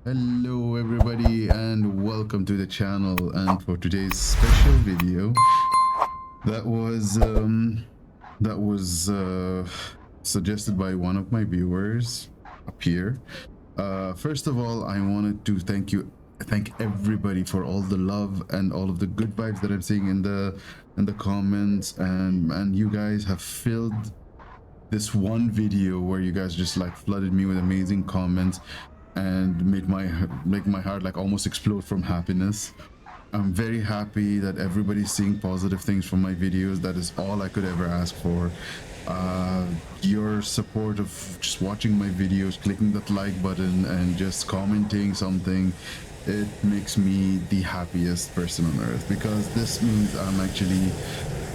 Hello everybody and welcome to the channel, and for today's special video that was suggested by one of my viewers up here. First of all, I wanted to thank everybody for all the love and all of the good vibes that I'm seeing in the comments, and you guys have filled this one video where you guys just like flooded me with amazing comments and make my heart like almost explode from happiness. I'm very happy that everybody's seeing positive things from my videos. That is all I could ever ask for. Your support of just watching my videos, clicking that like button and just commenting something, it makes me the happiest person on earth, because this means I'm actually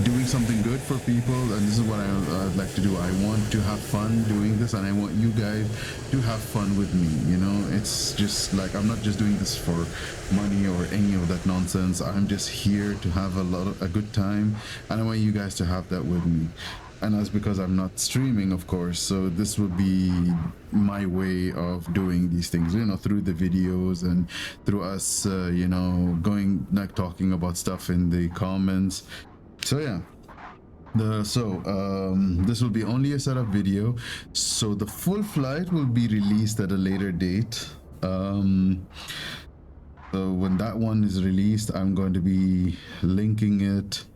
doing something good for people, and this is what I'd like to do. I want to have fun doing this, and I want you guys to have fun with me. You know, it's just like I'm not just doing this for money or any of that nonsense. I'm just here to have a good time, and I want you guys to have that with me. And that's because I'm not streaming, of course, so this will be my way of doing these things, you know, through the videos and through us you know, going like talking about stuff in the comments. So yeah, this will be only a setup video, so the full flight will be released at a later date. So when that one is released, I'm going to be linking it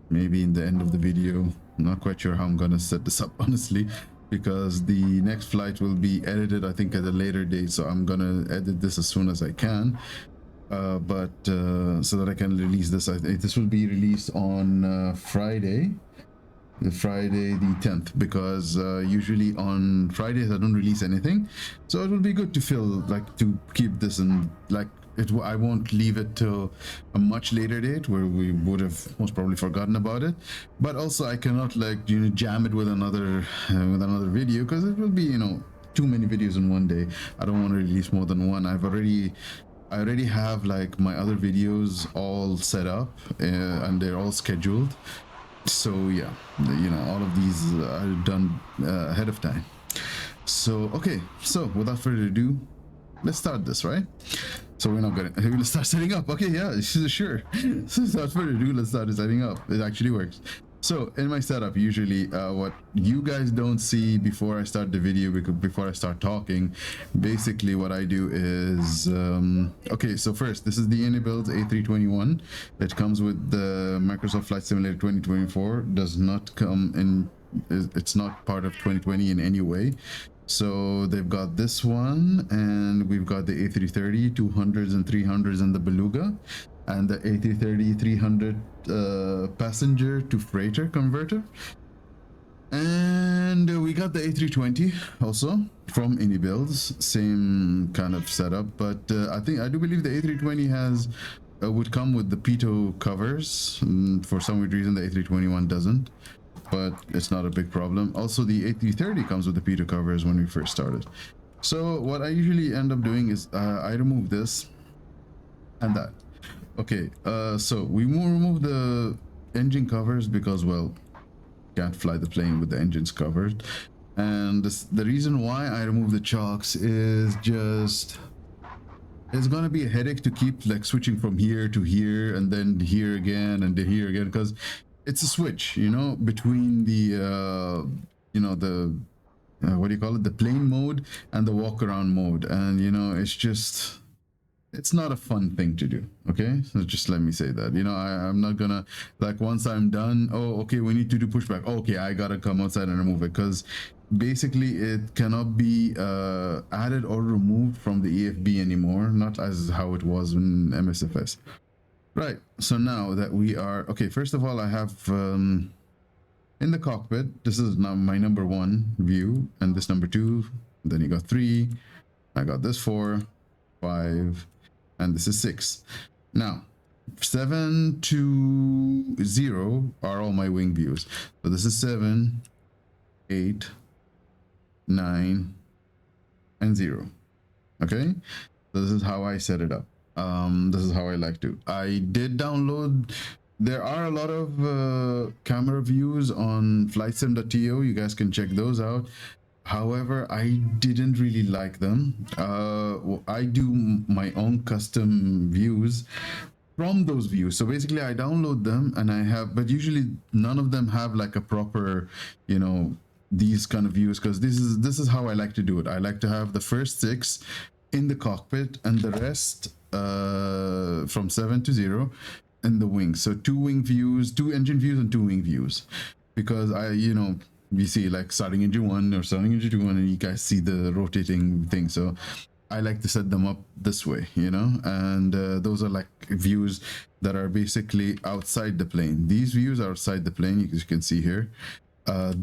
maybe in the end of the video. I'm not quite sure how I'm gonna set this up, honestly, because the next flight will be edited, I think, at a later date, so I'm gonna edit this as soon as I can. But so that I can release this. I think this will be released on Friday the 10th, because usually on Fridays I don't release anything, so it will be good to feel like to keep this in like it. I won't leave it till a much later date where we would have most probably forgotten about it, but also I cannot, like, you know, jam it with another video, because it will be, you know, too many videos in one day. I don't want to release more than one. I already have like my other videos all set up and they're all scheduled. So yeah, you know, all of these are done ahead of time. So okay, so without further ado, let's start this, right? So we're gonna start setting up. Okay, yeah, sure. So without further ado, let's start setting up. It actually works. So in my setup, usually what you guys don't see before I start the video, because before I start talking, basically what I do is okay, so first, this is the Inibuilds A321. It comes with the Microsoft Flight Simulator 2024. Does not come in, it's not part of 2020 in any way. So they've got this one, and we've got the A330 200s and 300s and the Beluga, and the A330 300 passenger to freighter converter. And we got the A320 also from Inibuilds, same kind of setup, but I do believe the A320 has would come with the pitot covers. For some weird reason the A321 doesn't, but it's not a big problem. Also, the A330 comes with the pitot covers when we first started. So what I usually end up doing is I remove this and that. Okay, so we will remove the engine covers because, well, can't fly the plane with the engines covered. And the reason why I remove the chocks is just it's gonna be a headache to keep like switching from here to here and then here again and here again, because it's a switch, you know, between the you know, the what do you call it, the plane mode and the walk around mode, and you know, it's not a fun thing to do. Okay, so just let me say that, you know, I'm not gonna, like, once I'm done, oh okay, we need to do pushback, okay, I gotta come outside and remove it, because basically it cannot be added or removed from the EFB anymore, not as how it was in MSFS. Right, so now that we are okay, first of all, I have in the cockpit, this is now my number 1 view, and this number 2, then you got 3, I got this 4, 5, and this is 6. Now 7 to 0 are all my wing views, so this is 7, 8, 9, and 0. Okay, so this is how I set it up. This is how I like to. I did download, there are a lot of camera views on flightsim.to. You guys can check those out. However, I didn't really like them. I do my own custom views from those views. So basically I download them and I have, but usually none of them have like a proper, you know, these kind of views, because this is how I like to do it. I like to have the first 6 in the cockpit and the rest from 7 to 0 in the wings. So 2 wing views, 2 engine views and 2 wing views, because I, you know, you see like starting engine 1 or starting engine 2 and you guys see the rotating thing. So I like to set them up this way, you know, and those are like views that are basically outside the plane. These views are outside the plane, as you can see here.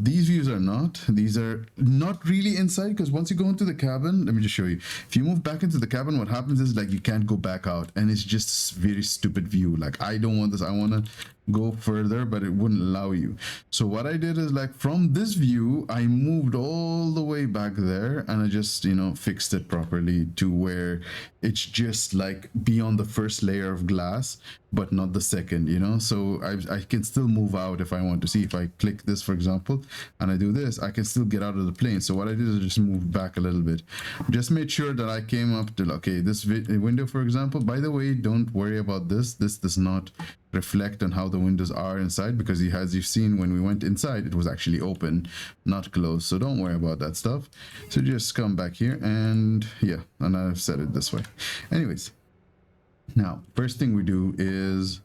These views are not. These are not really inside, because once you go into the cabin, let me just show you. If you move back into the cabin, what happens is like you can't go back out, and it's just very stupid view. Like I don't want this. I want to go further, but it wouldn't allow you. So what I did is like from this view, I moved all the way back there, and I just, you know, fixed it properly to where it's just like beyond the first layer of glass, but not the second, you know. So I can still move out if I want to. See, if I click this, for example, and I do this, I can still get out of the plane. So what I did is just move back a little bit, just made sure that I came up to, okay, this window, for example. By the way, don't worry about this. This does not reflect on how the windows are inside, because as you've seen when we went inside, it was actually open, not closed. So don't worry about that stuff. So just come back here, and yeah, and I've set it this way. Anyways, now first thing we do is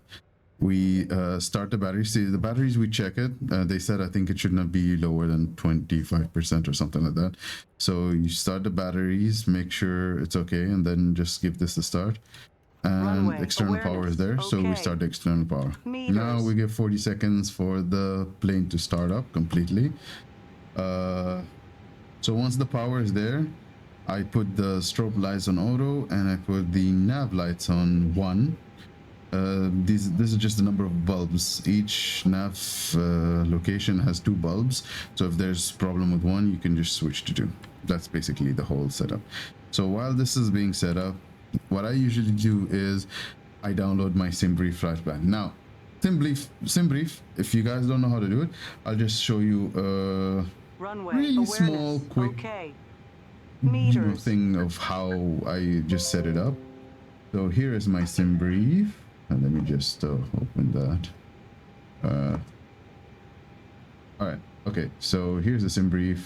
we start the battery. See, the batteries, we check it. They said I think it should not be lower than 25% or something like that. So you start the batteries, make sure it's okay, and then just give this a start. And Runway, external awareness. power is there, so we Okay. start the external power. Meters. Now we give 40 seconds for the plane to start up completely. So once the power is there, I put the strobe lights on auto, and I put the nav lights on 1. This is just the number of bulbs. Each nav location has 2 bulbs, so if there's problem with 1, you can just switch to 2. That's basically the whole setup. So while this is being set up, what I usually do is I download my SimBrief flight plan. Now, SimBrief, if you guys don't know how to do it, I'll just show you a Runway, really awareness. small, quick Okay. you know, Meters. thing of how I just set it up. So here is my SimBrief, and let me just open that. All right, okay, so here's the SimBrief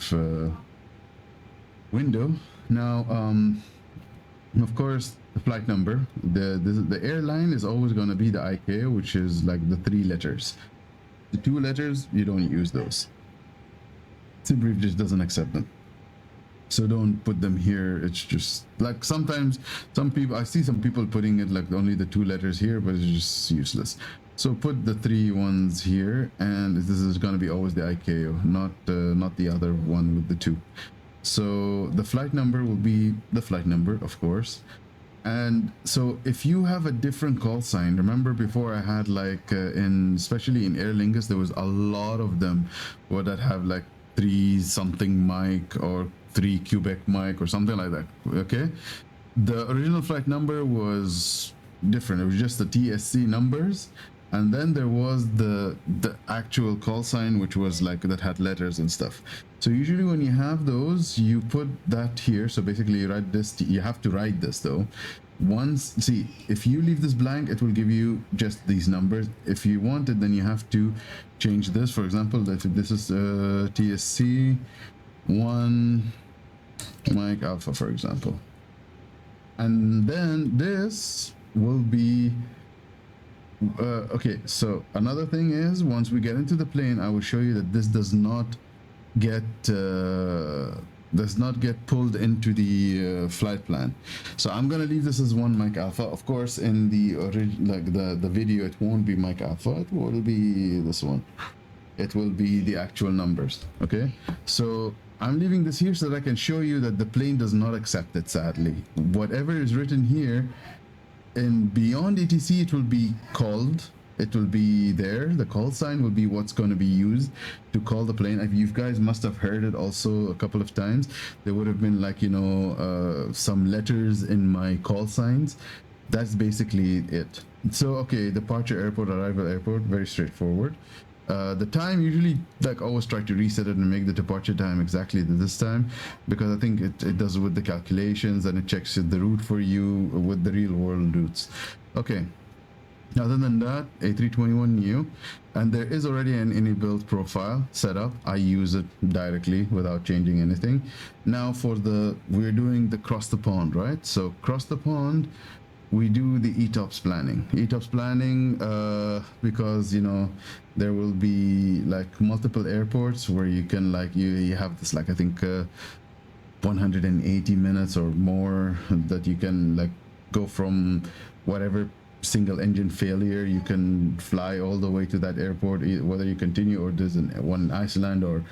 window. Now, of course, the flight number, the airline is always going to be the ICAO, which is like the 3 letters. The 2 letters, you don't use those. SimBrief just doesn't accept them. So don't put them here. It's just like sometimes I see some people putting it like only the 2 letters here, but it's just useless. So put the 3 ones here, and this is going to be always the ICAO, not the other one with the 2. So the flight number will be the flight number, of course. And so if you have a different call sign, remember before I had like especially in Aer Lingus, there was a lot of them that have like 3 something mic or 3 Quebec mic or something like that. Okay, the original flight number was different. It was just the TSC numbers, and then there was the actual call sign, which was like that had letters and stuff. So usually when you have those, you put that here. So basically you write this, you have to write this though. Once, see, if you leave this blank, it will give you just these numbers. If you want it, then you have to change this. For example, if this is TSC 1 Mike Alpha, for example. And then this will be okay. So another thing is, once we get into the plane, I will show you that this does not get pulled into the flight plan. So I'm gonna leave this as 1 Mike Alpha. Of course, in the the video, it won't be Mike Alpha. It will be this one. It will be the actual numbers. Okay, so I'm leaving this here so that I can show you that the plane does not accept it, sadly. Whatever is written here, and beyond ATC, it will be called. It will be there. The call sign will be what's going to be used to call the plane. If you guys must have heard it also a couple of times. There would have been like, you know, some letters in my call signs. That's basically it. So, okay, departure airport, arrival airport, very straightforward. The time usually, like, always try to reset it and make the departure time exactly this time, because I think it does with the calculations and it checks the route for you with the real world routes. Okay. Other than that, A321neo, and there is already an Inibuild profile set up. I use it directly without changing anything. Now we're doing the cross the pond, right? So cross the pond, we do the ETOPS planning. ETOPS planning, because, you know, there will be like multiple airports where you can, like, you have this, like, I think 180 minutes or more that you can, like, go from whatever single engine failure, you can fly all the way to that airport, whether you continue or there's one in Iceland or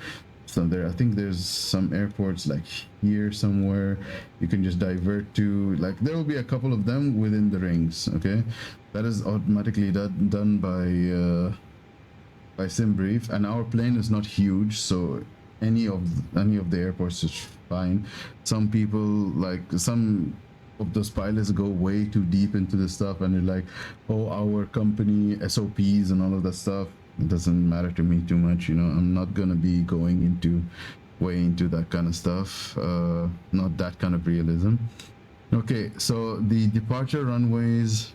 so. There, I think there's some airports like here somewhere you can just divert to. Like, there will be a couple of them within the rings. Okay, that is automatically done by SimBrief, and our plane is not huge, so any of the airports is fine. Some people, like, some of those pilots go way too deep into this stuff and they're like, oh, our company SOPs and all of that stuff. It doesn't matter to me too much, you know. I'm not gonna be going way into that kind of stuff, not that kind of realism. Okay, so the departure runways,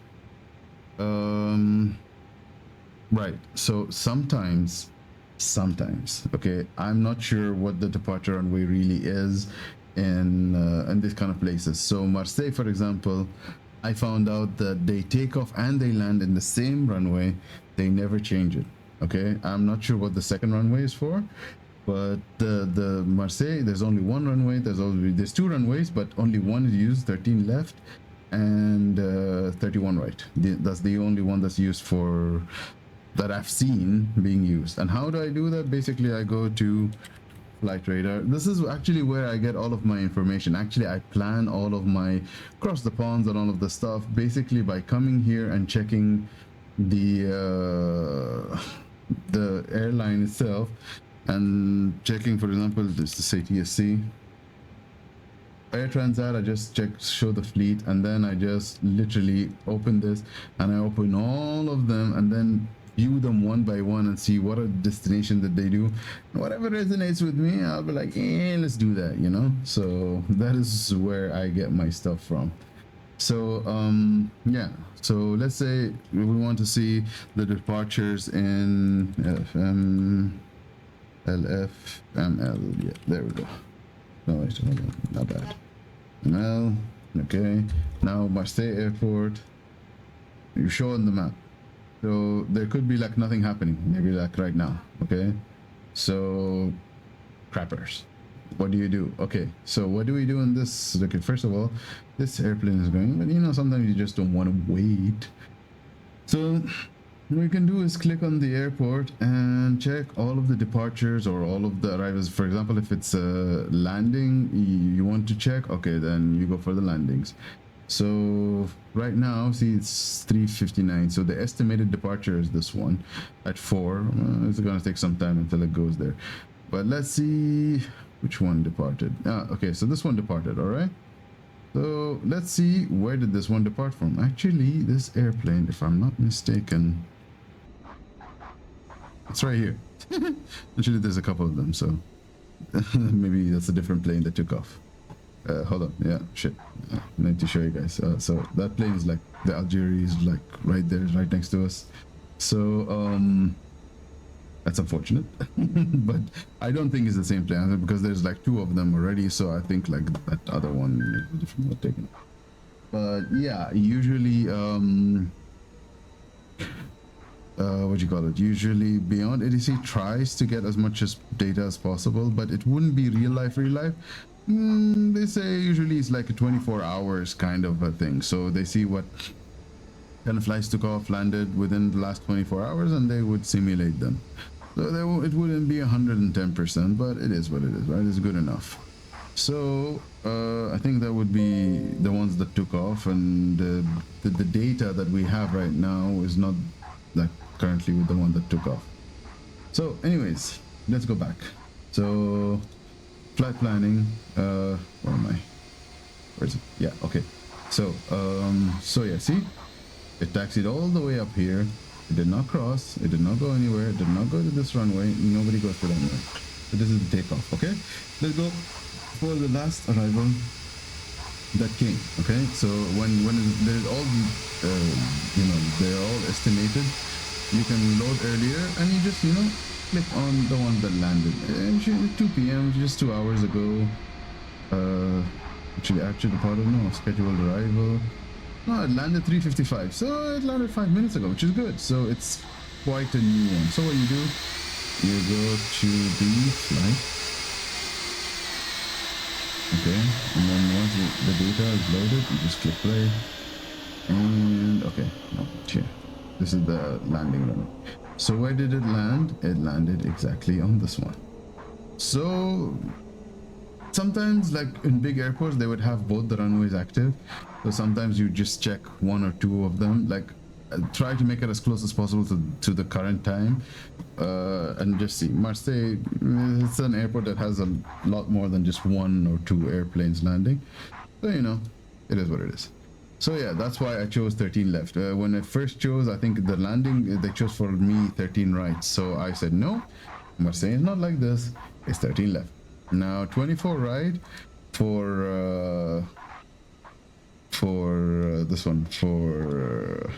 right, so sometimes, okay, I'm not sure what the departure runway really is in these kind of places. So Marseille, for example, I found out that they take off and they land in the same runway. They never change it. Okay, I'm not sure what the second runway is for, but the Marseille, there's only one runway. There's two runways, but only one is used, 13 left and 31 right. That's the only one that's used for that I've seen being used. And how do I do that? Basically, I go to Flight Radar. This is actually where I get all of my information. Actually, I plan all of my cross the ponds and all of the stuff basically by coming here and checking the airline itself and checking, for example, this is ATSC Air Transat. I just show the fleet, and then I just literally open this and I open all of them and then view them one by one and see what are the destination that they do. Whatever resonates with me, I'll be like, let's do that, you know. So that is where I get my stuff from. So yeah, so let's say we want to see the departures in FM LFML. Yeah, there we go. No, wait, hold on, not bad. ML, okay. Now Marseille Airport, you show on the map. So there could be like nothing happening, maybe like right now, okay? So, crappers, what do you do? Okay, so what do we do in this? Okay, first of all, this airplane is going, but you know, sometimes you just don't want to wait. So what we can do is click on the airport and check all of the departures or all of the arrivals. For example, if it's a landing you want to check, okay, then you go for the landings. So right now, see, it's 3:59. So the estimated departure is this one at 4. It's gonna take some time until it goes there. But let's see which one departed. Okay, so this one departed. All right. So let's see, where did this one depart from? Actually, this airplane, if I'm not mistaken, it's right here. Actually, there's a couple of them, so maybe that's a different plane that took off. Hold on, yeah, shit. I need to show you guys. So that plane is like the Algeria is like right there, right next to us. So that's unfortunate, but I don't think it's the same plane because there's like 2 of them already. So I think like that other one is a different one taken. But yeah, usually what do you call it? Usually Beyond ADC tries to get as much as data as possible, but it wouldn't be real life. They say usually it's like a 24 hours kind of a thing. So they see what kind of flights took off, landed within the last 24 hours, and they would simulate them. So it wouldn't be 110%, but it is what it is, right? It's good enough. So I think that would be the ones that took off, and the data that we have right now is not like currently with the one that took off. So anyways, let's go back. So flight planning, where am I? Where is it? Yeah, okay. So so yeah, see, it taxied all the way up here, It did not cross. It did not go anywhere. It did not go to this runway. Nobody goes to the runway. So this is the takeoff. Okay, let's go for the last arrival that came. Okay, so there's all the you know, they're all estimated. You can load earlier and you just, you know, click on the one that landed. 2 p.m. just 2 hours ago. Actually part of no scheduled arrival. No, it landed 3:55. So it landed 5 minutes ago, which is good. So it's quite a new one. So what you do, you go to the flight. Okay, and then once the data is loaded, you just click play. And okay, no, here. This is the landing runway. So where did it land? It landed exactly on this one. So sometimes, like in big airports, they would have both the runways active. So sometimes you just check one or two of them, like try to make it as close as possible to the current time, and just see. Marseille, it's an airport that has a lot more than just one or two airplanes landing. So, you know, it is what it is. So yeah, that's why I chose 13 left. When I first chose, I think the landing, they chose for me 13 right. So I said, no, Marseille is not like this. It's 13 left. Now 24 right for this one, for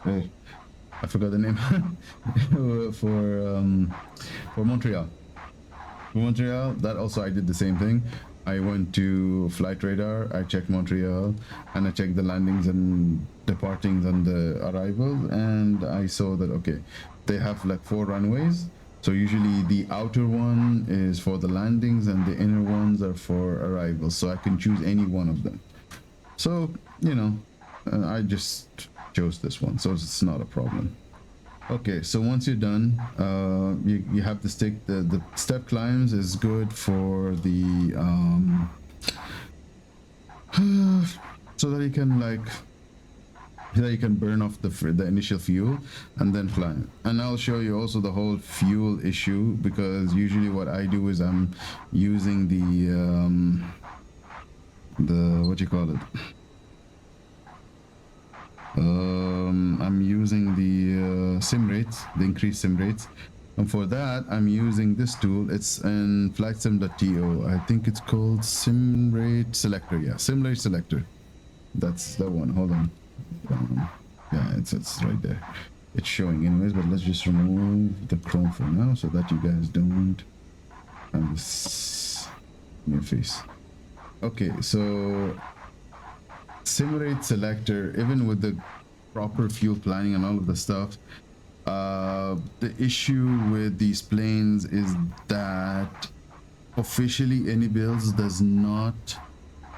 I forgot the name. For Montreal. For Montreal, that also I did the same thing. I went to flight radar, I checked Montreal, and I checked the landings and departings and the arrivals, and I saw that okay, they have like 4 runways. So usually the outer one is for the landings and the inner ones are for arrivals. So I can choose any one of them. So, you know, I just chose this one, so it's not a problem. Okay, so once you're done, you have to stick the step climbs is good for the so that you can burn off the initial fuel and then fly. And I'll show you also the whole fuel issue, because usually what I do is I'm using the what you call it, I'm using the simrates, the increased simrates, and for that I'm using this tool. It's in flightsim.to. I think it's called simrate selector. Yeah, simrate selector, that's the one. Hold on. Yeah, it's right there, it's showing anyways, but let's just remove the Chrome for now so that you guys don't have this in your face. Okay, so simrate selector, even with the proper fuel planning and all of the stuff, the issue with these planes is that officially Inibuilds does not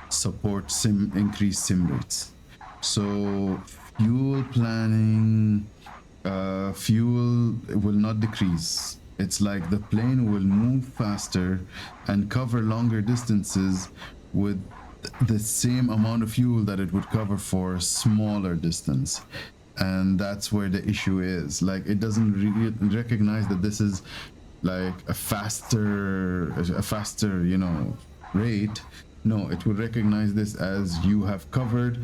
support increased sim rates. So fuel planning, fuel will not decrease. It's like the plane will move faster and cover longer distances with the same amount of fuel that it would cover for a smaller distance. And that's where the issue is. Like, it doesn't really recognize that this is like a faster, you know, rate. No, it will recognize this as you have covered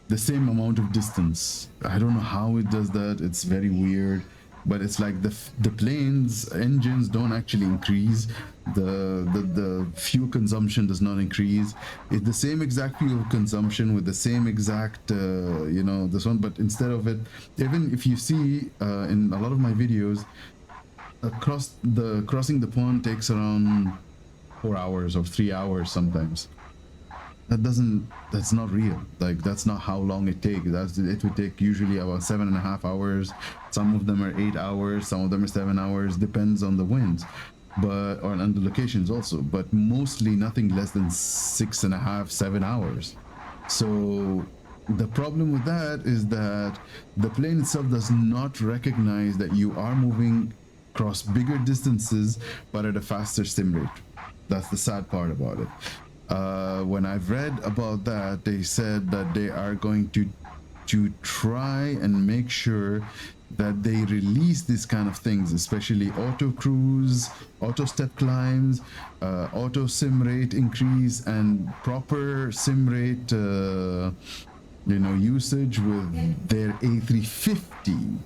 the same amount of distance. I don't know how it does that. It's very weird, but it's like the plane's engines don't actually increase. The fuel consumption does not increase. It's the same exact fuel consumption with the same exact you know, this one, but instead of it, even if you see in a lot of my videos, crossing the pond takes around 4 hours or 3 hours sometimes. That's not real. Like, that's not how long it takes. It would take usually about 7.5 hours. Some of them are 8 hours, some of them are 7 hours, depends on the winds, but on the locations also, but mostly nothing less than 6.5, 7 hours. So the problem with that is that the plane itself does not recognize that you are moving across bigger distances but at a faster sim rate. That's the sad part about it. When I've read about that, they said that they are going to try and make sure that they release these kind of things, especially auto cruise, auto step climbs, auto sim rate increase, and proper sim rate you know, usage with their A350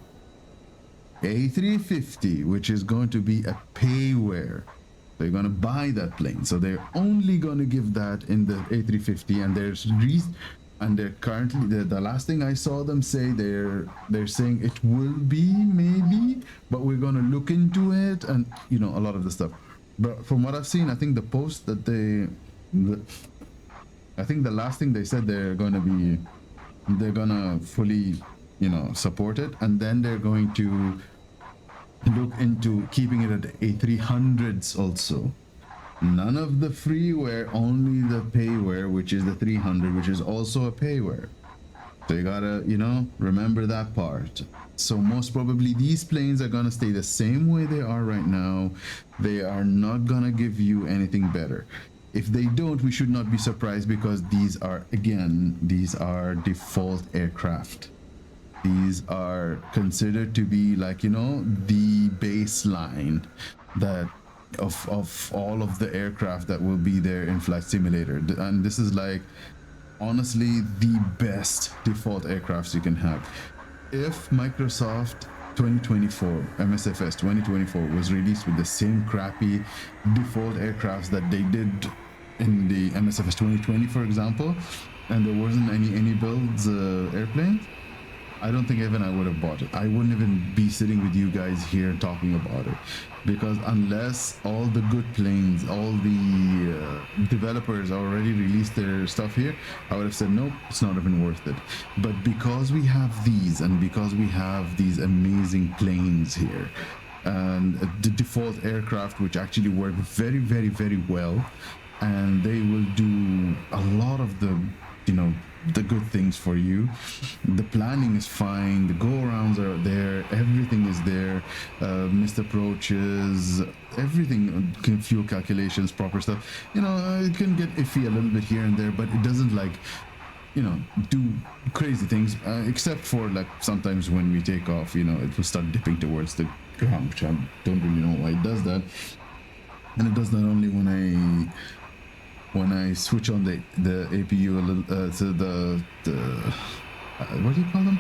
A350, which is going to be a payware. They're going to buy that plane, so they're only going to give that in the A350. And they're currently the last thing I saw them say, they're saying it will be maybe, but we're going to look into it, and you know, a lot of the stuff. But from what I've seen, I think the post that I think the last thing they said, they're gonna fully, you know, support it, and then they're going to look into keeping it at A300s also. None of the freeware, only the payware, which is the 300, which is also a payware. So you gotta, you know, remember that part. So most probably these planes are gonna stay the same way they are right now. They are not gonna give you anything better. If they don't, we should not be surprised, because these are, again, these are default aircraft. These are considered to be, like, you know, the baseline that of all of the aircraft that will be there in Flight Simulator. And this is, like, honestly the best default aircrafts you can have. If Microsoft 2024 MSFS 2024 was released with the same crappy default aircrafts that they did in the MSFS 2020, for example, and there wasn't any Inibuilds airplanes, I don't think even I would have bought it. I wouldn't even be sitting with you guys here talking about it, because unless all the good planes, all the developers already released their stuff here, I would have said nope, it's not even worth it. But because we have these, and because we have these amazing planes here, and the default aircraft which actually work very, very, very well, and they will do a lot of the, you know, the good things for you. The planning is fine, the go-arounds are there, everything is there, missed approaches, everything, fuel calculations, proper stuff. You know, it can get iffy a little bit here and there, but it doesn't, like, you know, do crazy things, except for, like, sometimes when we take off, you know, it will start dipping towards the ground, which I don't really know why it does that. And it does that only when I switch on the APU a little, to the what do you call them?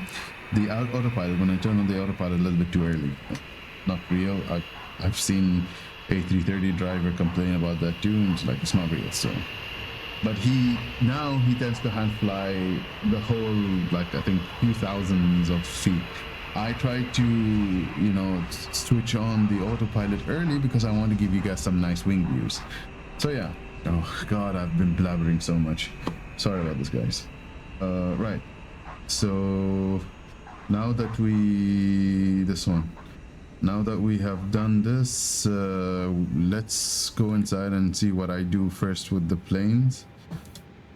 The autopilot. When I turn on the autopilot a little bit too early. Not real. I've seen A330 driver complain about that too, and it's like, it's not real. So, but he tends to hand fly the whole, like, I think few thousands of feet. I try to, you know, switch on the autopilot early because I want to give you guys some nice wing views. So yeah. Oh god, I've been blabbering so much. Sorry about this, guys. Right. So now that now that we have done this, let's go inside and see what I do first with the planes.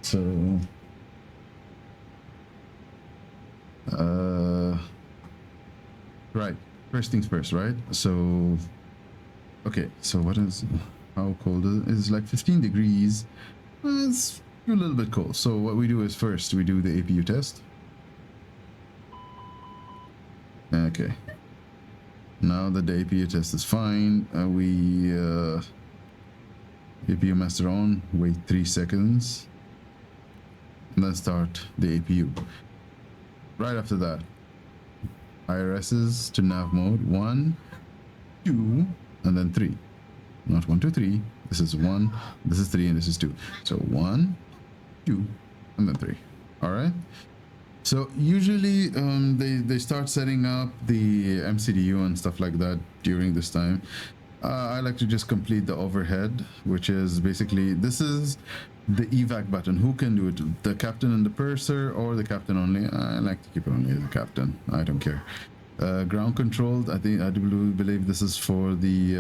So right, first things first, right? So okay, so what is, how cold is it? It's like 15 degrees. It's a little bit cold. So what we do is, first we do the APU test. Okay. Now that the APU test is fine, APU master on, wait 3 seconds, and then start the APU. Right after that, IRSs to nav mode, 1, 2, and then 3. Not 1, 2, 3. This is 1, this is 3, and this is 2. So 1, 2, and then 3. All right. So usually they start setting up the MCDU and stuff like that during this time. I like to just complete the overhead, which is basically, this is the evac button. Who can do it? The captain and the purser, or the captain only? I like to keep it only the captain. I don't care. Ground controlled. I do believe this is for the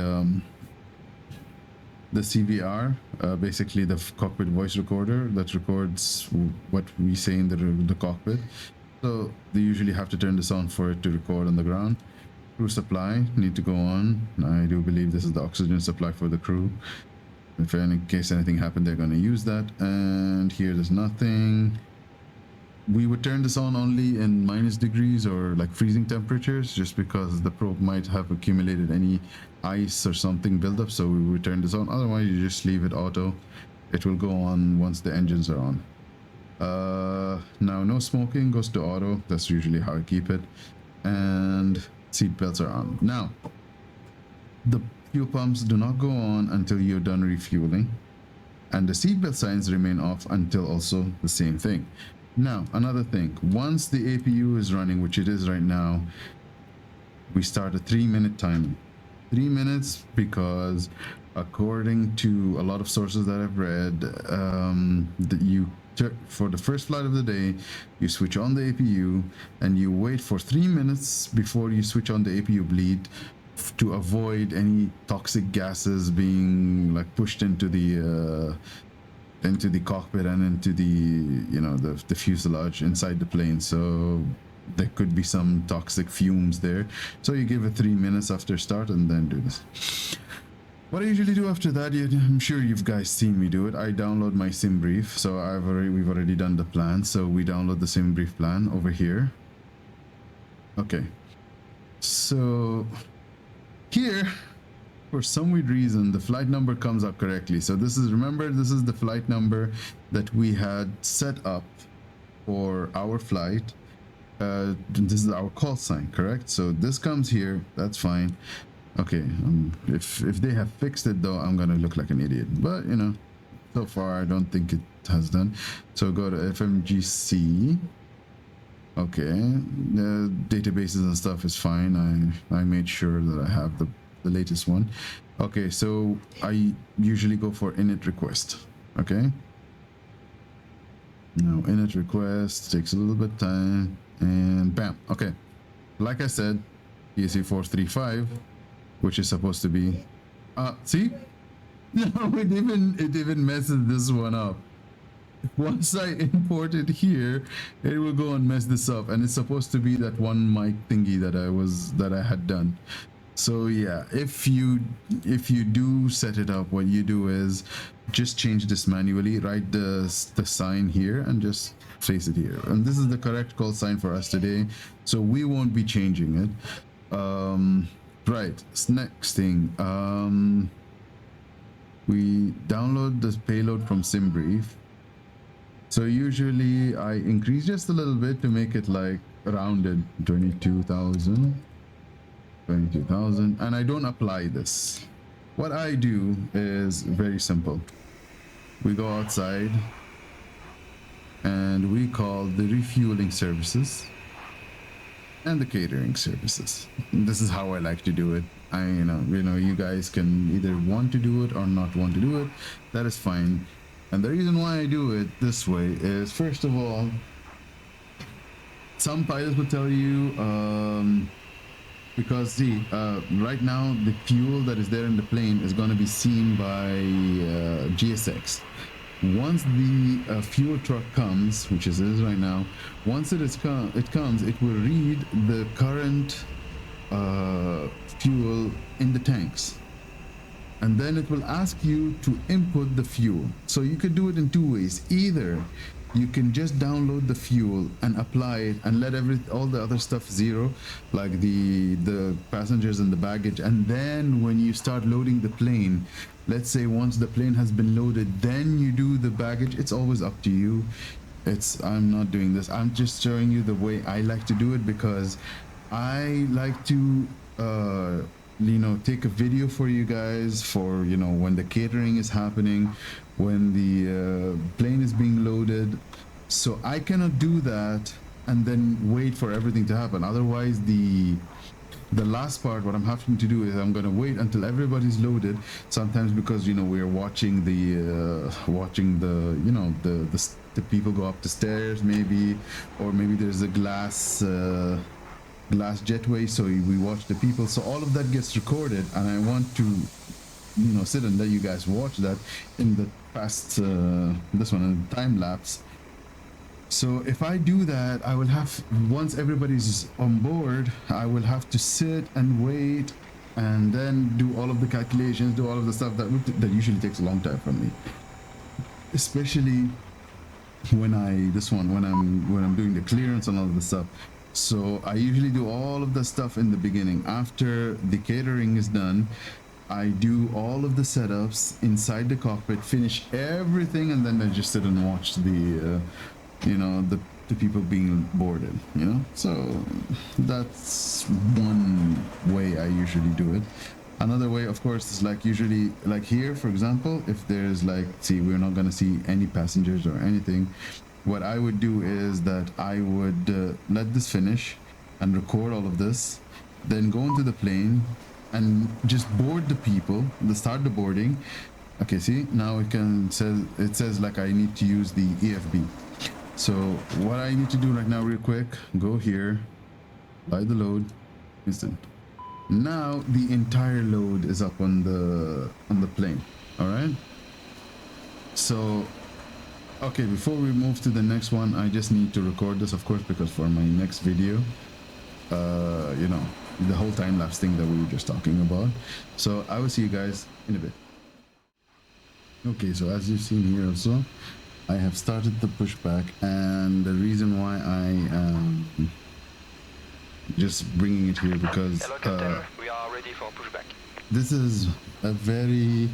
CVR, basically the cockpit voice recorder that records what we say in the cockpit. So they usually have to turn this on for it to record on the ground. Crew supply need to go on. I do believe this is the oxygen supply for the crew. If in case anything happened, they're going to use that. And here there's nothing. We would turn this on only in -degrees or like freezing temperatures, just because the probe might have accumulated any ice or something build up, so we would turn this on. Otherwise, you just leave it auto. It will go on once the engines are on. Now no smoking goes to auto. That's usually how I keep it. And seat belts are on. Now, the fuel pumps do not go on until you're done refueling, and the seatbelt signs remain off until also the same thing. Now, another thing, once the APU is running, which it is right now, we start a 3-minute timer. 3 minutes, because according to a lot of sources that I've read, that you for the first flight of the day, you switch on the APU and you wait for 3 minutes before you switch on the APU bleed, to avoid any toxic gases being like pushed into the cockpit and into the, you know, the fuselage inside the plane. So there could be some toxic fumes there. So you give it 3 minutes after start and then do this. What I usually do after that, I'm sure you guys seen me do it. I download my sim brief. So we've already done the plan. So we download the sim brief plan over here. Okay. So here, for some weird reason, the flight number comes up correctly. So this is, remember, this is the flight number that we had set up for our flight. This is our call sign, correct? So this comes here, that's fine. Okay, if they have fixed it though, I'm gonna look like an idiot, but you know, so far I don't think it has done. So go to FMGC. Okay, the databases and stuff is fine. I made sure that I have the latest one. Okay, so I usually go for init request. Okay, now init request takes a little bit of time, and bam. Okay, like I said, ESC 435, which is supposed to be see, no, it even messes this one up. Once I import it here, it will go and mess this up, and it's supposed to be that one mic thingy that I had done. So yeah, if you do set it up, what you do is just change this manually, write the sign here and just place it here, and this is the correct call sign for us today, so we won't be changing it. Right, next thing, we download this payload from SimBrief. So usually I increase just a little bit to make it like rounded 22,000, and I don't apply this. What I do is very simple. We go outside and we call the refueling services and the catering services. This is how I like to do it. You know, you guys can either want to do it or not want to do it. That is fine. And the reason why I do it this way is, first of all, some pilots will tell you, because see, right now the fuel that is there in the plane is going to be seen by GSX. Once the fuel truck comes, which is this right now, once it comes, it will read the current fuel in the tanks, and then it will ask you to input the fuel. So you could do it in two ways. Either you can just download the fuel and apply it and let all the other stuff zero, like the passengers and the baggage, and then when you start loading the plane, let's say once the plane has been loaded, then you do the baggage. It's always up to you. I'm not doing this. I'm just showing you the way I like to do it, because I like to you know, take a video for you guys for, you know, when the catering is happening, when the plane is being loaded. So I cannot do that and then wait for everything to happen. Otherwise, the last part, what I'm having to do is I'm going to wait until everybody's loaded, sometimes because, you know, we're watching the you know, the people go up the stairs, maybe, or maybe there's a glass jetway, so we watch the people. So all of that gets recorded, and I want to, you know, sit and let you guys watch that in the past this one in time lapse. So if I do that, I will have, once everybody's on board, I will have to sit and wait and then do all of the calculations, do all of the stuff that usually takes a long time from me, especially when I'm doing the clearance and all of the stuff. So I usually do all of the stuff in the beginning. After the catering is done, I do all of the setups inside the cockpit, finish everything, and then I just sit and watch the you know, to people being boarded, you know. So that's one way I usually do it. Another way, of course, is like usually like here, for example, if there's like, see, we're not going to see any passengers or anything. What I would do is that I would let this finish and record all of this, then go into the plane and just board the people, start the boarding. Okay, see, now it says like I need to use the EFB. So what I need to do right now real quick, go here, apply the load, instant. Now the entire load is up on the plane. All right. So, okay, before we move to the next one, I just need to record this, of course, because for my next video, you know, the whole time lapse thing that we were just talking about. So I will see you guys in a bit. Okay, so as you've seen here also, I have started the pushback, and the reason why I am just bringing it here because Hello, Captain. We are ready for pushback. This is a very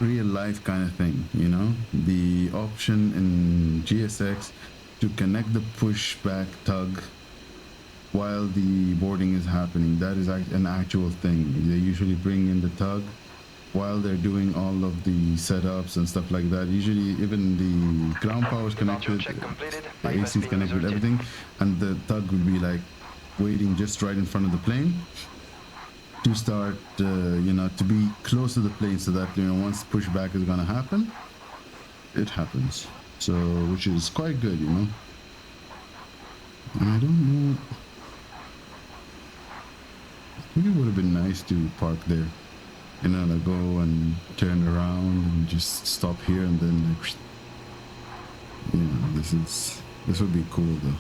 real life kind of thing, you know, the option in GSX to connect the pushback tug while the boarding is happening. That is an actual thing. They usually bring in the tug while they're doing all of the setups and stuff like that. Usually even the ground power is connected, the AC is connected, everything, and the tug will be like waiting just right in front of the plane to start, you know, to be close to the plane so that, you know, once pushback is gonna happen, it happens. So, which is quite good, you know. And I don't know, I think it would have been nice to park there, you know, like go and turn around and just stop here and then like, you know, this would be cool though.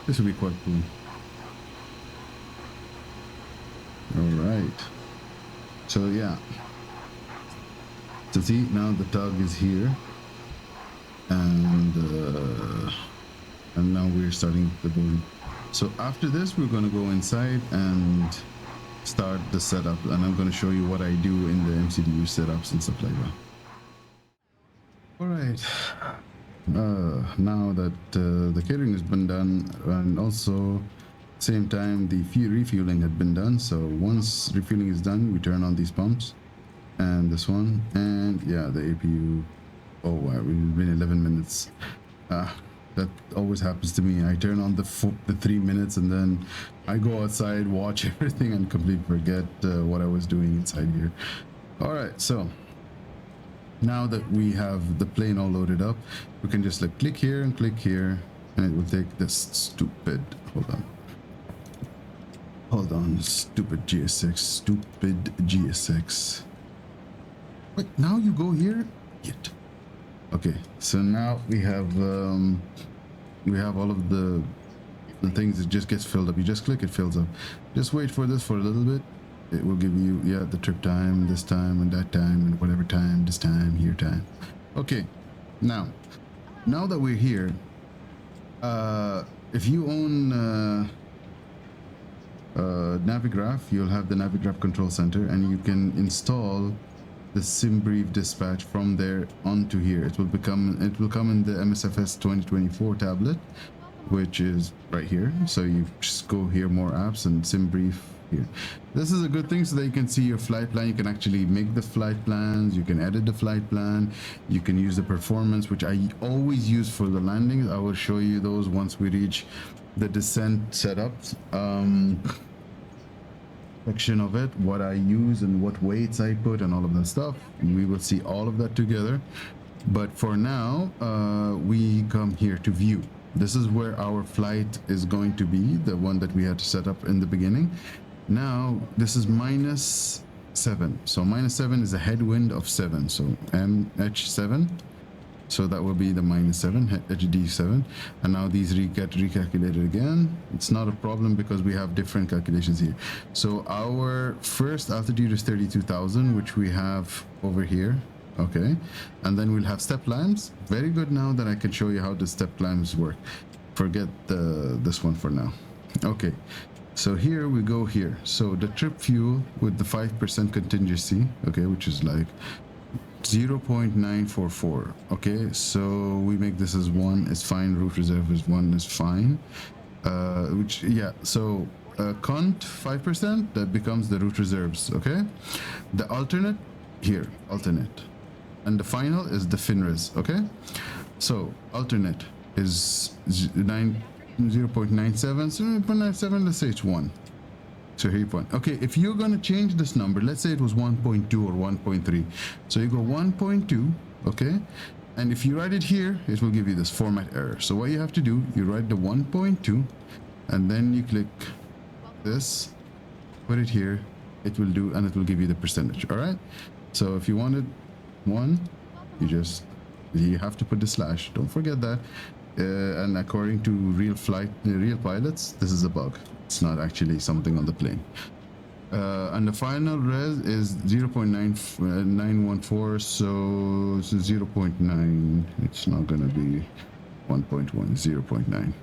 This would be quite cool. All right, so yeah, so see, now the tug is here, and now we're starting the boarding. So after this, we're going to go inside and start the setup, and I'm going to show you what I do in the MCDU setups and stuff like that. All right, now that the catering has been done, and also same time the refueling had been done, so once refueling is done, we turn on these pumps and this one, and yeah, the APU. Oh wow, we've been 11 minutes. That always happens to me. I turn on the 3 minutes and then I go outside, watch everything, and completely forget what I was doing inside here. All right, so now that we have the plane all loaded up, we can just like click here and click here, and it will take this stupid, hold on, stupid GSX. Wait, now you go here? Yet. Okay, so now we have all of the things. It just gets filled up. You just click, it fills up. Just wait for this for a little bit. It will give you, yeah, the trip time, this time, and that time, and whatever time, this time, here time. Okay, now that we're here, if you own Navigraph, you'll have the Navigraph control center, and you can install the SimBrief dispatch from there onto here. It will come in the MSFS 2024 tablet, which is right here. So you just go here, more apps, and SimBrief here. This is a good thing so that you can see your flight plan. You can actually make the flight plans, you can edit the flight plan, you can use the performance, which I always use for the landings. I will show you those once we reach the descent setups section of it, what I use and what weights I put and all of that stuff. We will see all of that together, but for now we come here to view. This is where our flight is going to be, the one that we had to set up in the beginning. Now this is -7, so -7 is a headwind of 7, so MH7, so that will be the -7, HD7, and now these get recalculated again. It's not a problem because we have different calculations here. So our first altitude is 32,000, which we have over here. Okay, and then we'll have step climbs. Very good, now that I can show you how the step climbs work. Forget this one for now. Okay, so here we go here. So the trip fuel with the 5% contingency, okay, which is like 0.944. Okay, so we make this as 1 is fine, route reserve is 1 is fine. Which, yeah, so cont 5%, that becomes the route reserves. Okay, the alternate here, alternate, and the final is the finres. Okay, so alternate is 0.97, so 0.97, let's say it's 1. So here you point. Okay, if you're going to change this number, let's say it was 1.2 or 1.3. So you go 1.2, okay? And if you write it here, it will give you this format error. So what you have to do, you write the 1.2, and then you click this, put it here, it will do, and it will give you the percentage, all right? So if you wanted 1, you have to put the slash, don't forget that. And according to real pilots, this is a bug. It's not actually something on the plane. And the final res is 0.914, so it's 0.9. It's not gonna be 1.1, 0.9.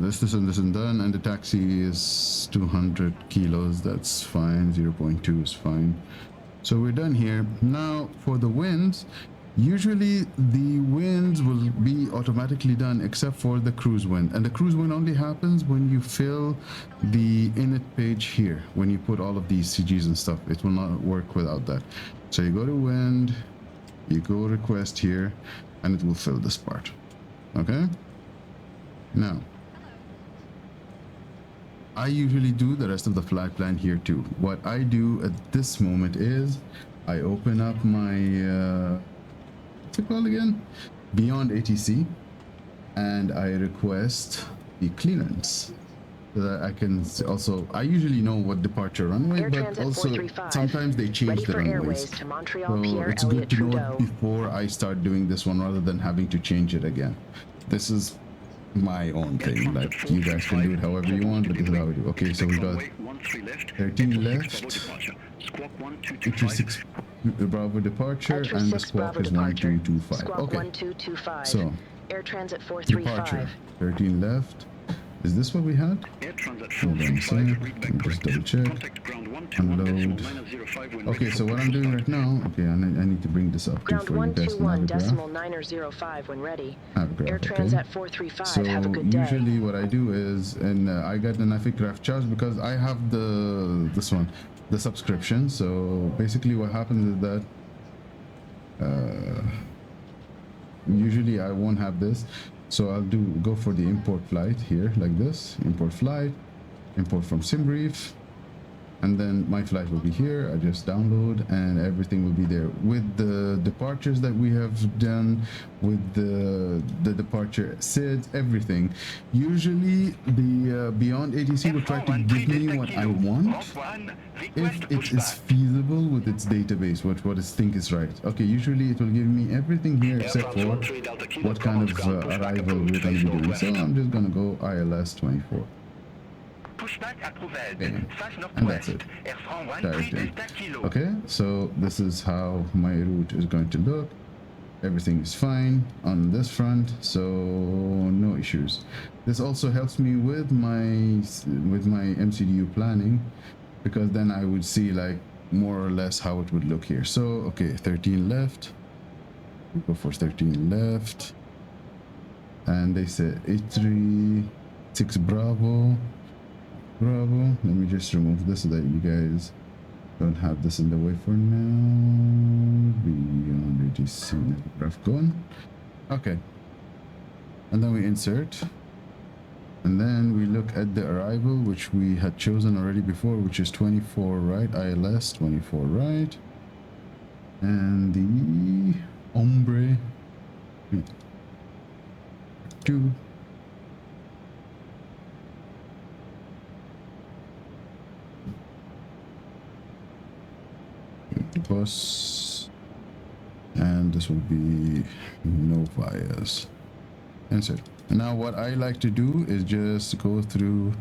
This and done, and the taxi is 200 kilos. That's fine. 0.2 is fine. So we're done here. Now for the winds. Usually the winds will be automatically done except for the cruise wind, and the cruise wind only happens when you fill the init page here. When you put all of these CGs and stuff, it will not work without that. So you go to wind, you go request here, and it will fill this part. Okay, now I usually do the rest of the flight plan here too. What I do at this moment is I open up my what's it called again? Beyond ATC, and I request the clearance so that I can also, I usually know what departure runway, but also sometimes they change the runways. So it's good to know it before I start doing this one rather than having to change it again. This is my own thing, like you guys can do it however you want, but this is how we do. Okay, so we got 13 left, 86 Bravo departure, and the squawk is 1225. Okay, so Air Transit 435. departure 13 left. Is this what we had? Hold on a second. Let me just double check. Unload. Okay, so what I'm doing right now, okay, I need to bring this up too Ground for you guys to have a graph. 121.905 when ready. Have a graph, Air okay. Transat 435, So have a good day. usually what I do is, and I got the Nafik graph charge because I have this one, the subscription. So basically what happens is that usually I won't have this, so I'll go for the import flight here, like this, import flight, import from SimBrief, and then my flight will be here. I just download and everything will be there with the departures that we have done, with the departure SIDs, everything. Usually the Beyond ATC will try to give me what I want if it is feasible with its database, what it think is right. Okay, usually it will give me everything here except for what kind of arrival we're going to be doing. So I'm just going to go ILS 24. Okay. And that's it. Direct in. Okay, so this is how my route is going to look. Everything is fine on this front, so no issues. This also helps me with my MCDU planning, because then I would see like more or less how it would look here. So okay, 13 left. We go for 13 left, and they said A36 Bravo. Let me just remove this so that you guys don't have this in the way for now. Beyond ATC graph gone. Okay, and then we insert, and then we look at the arrival, which we had chosen already before, which is 24 right, ILS 24 right, and the Ombre 2. Bus, and this will be no bias. Insert. And now what I like to do is just go through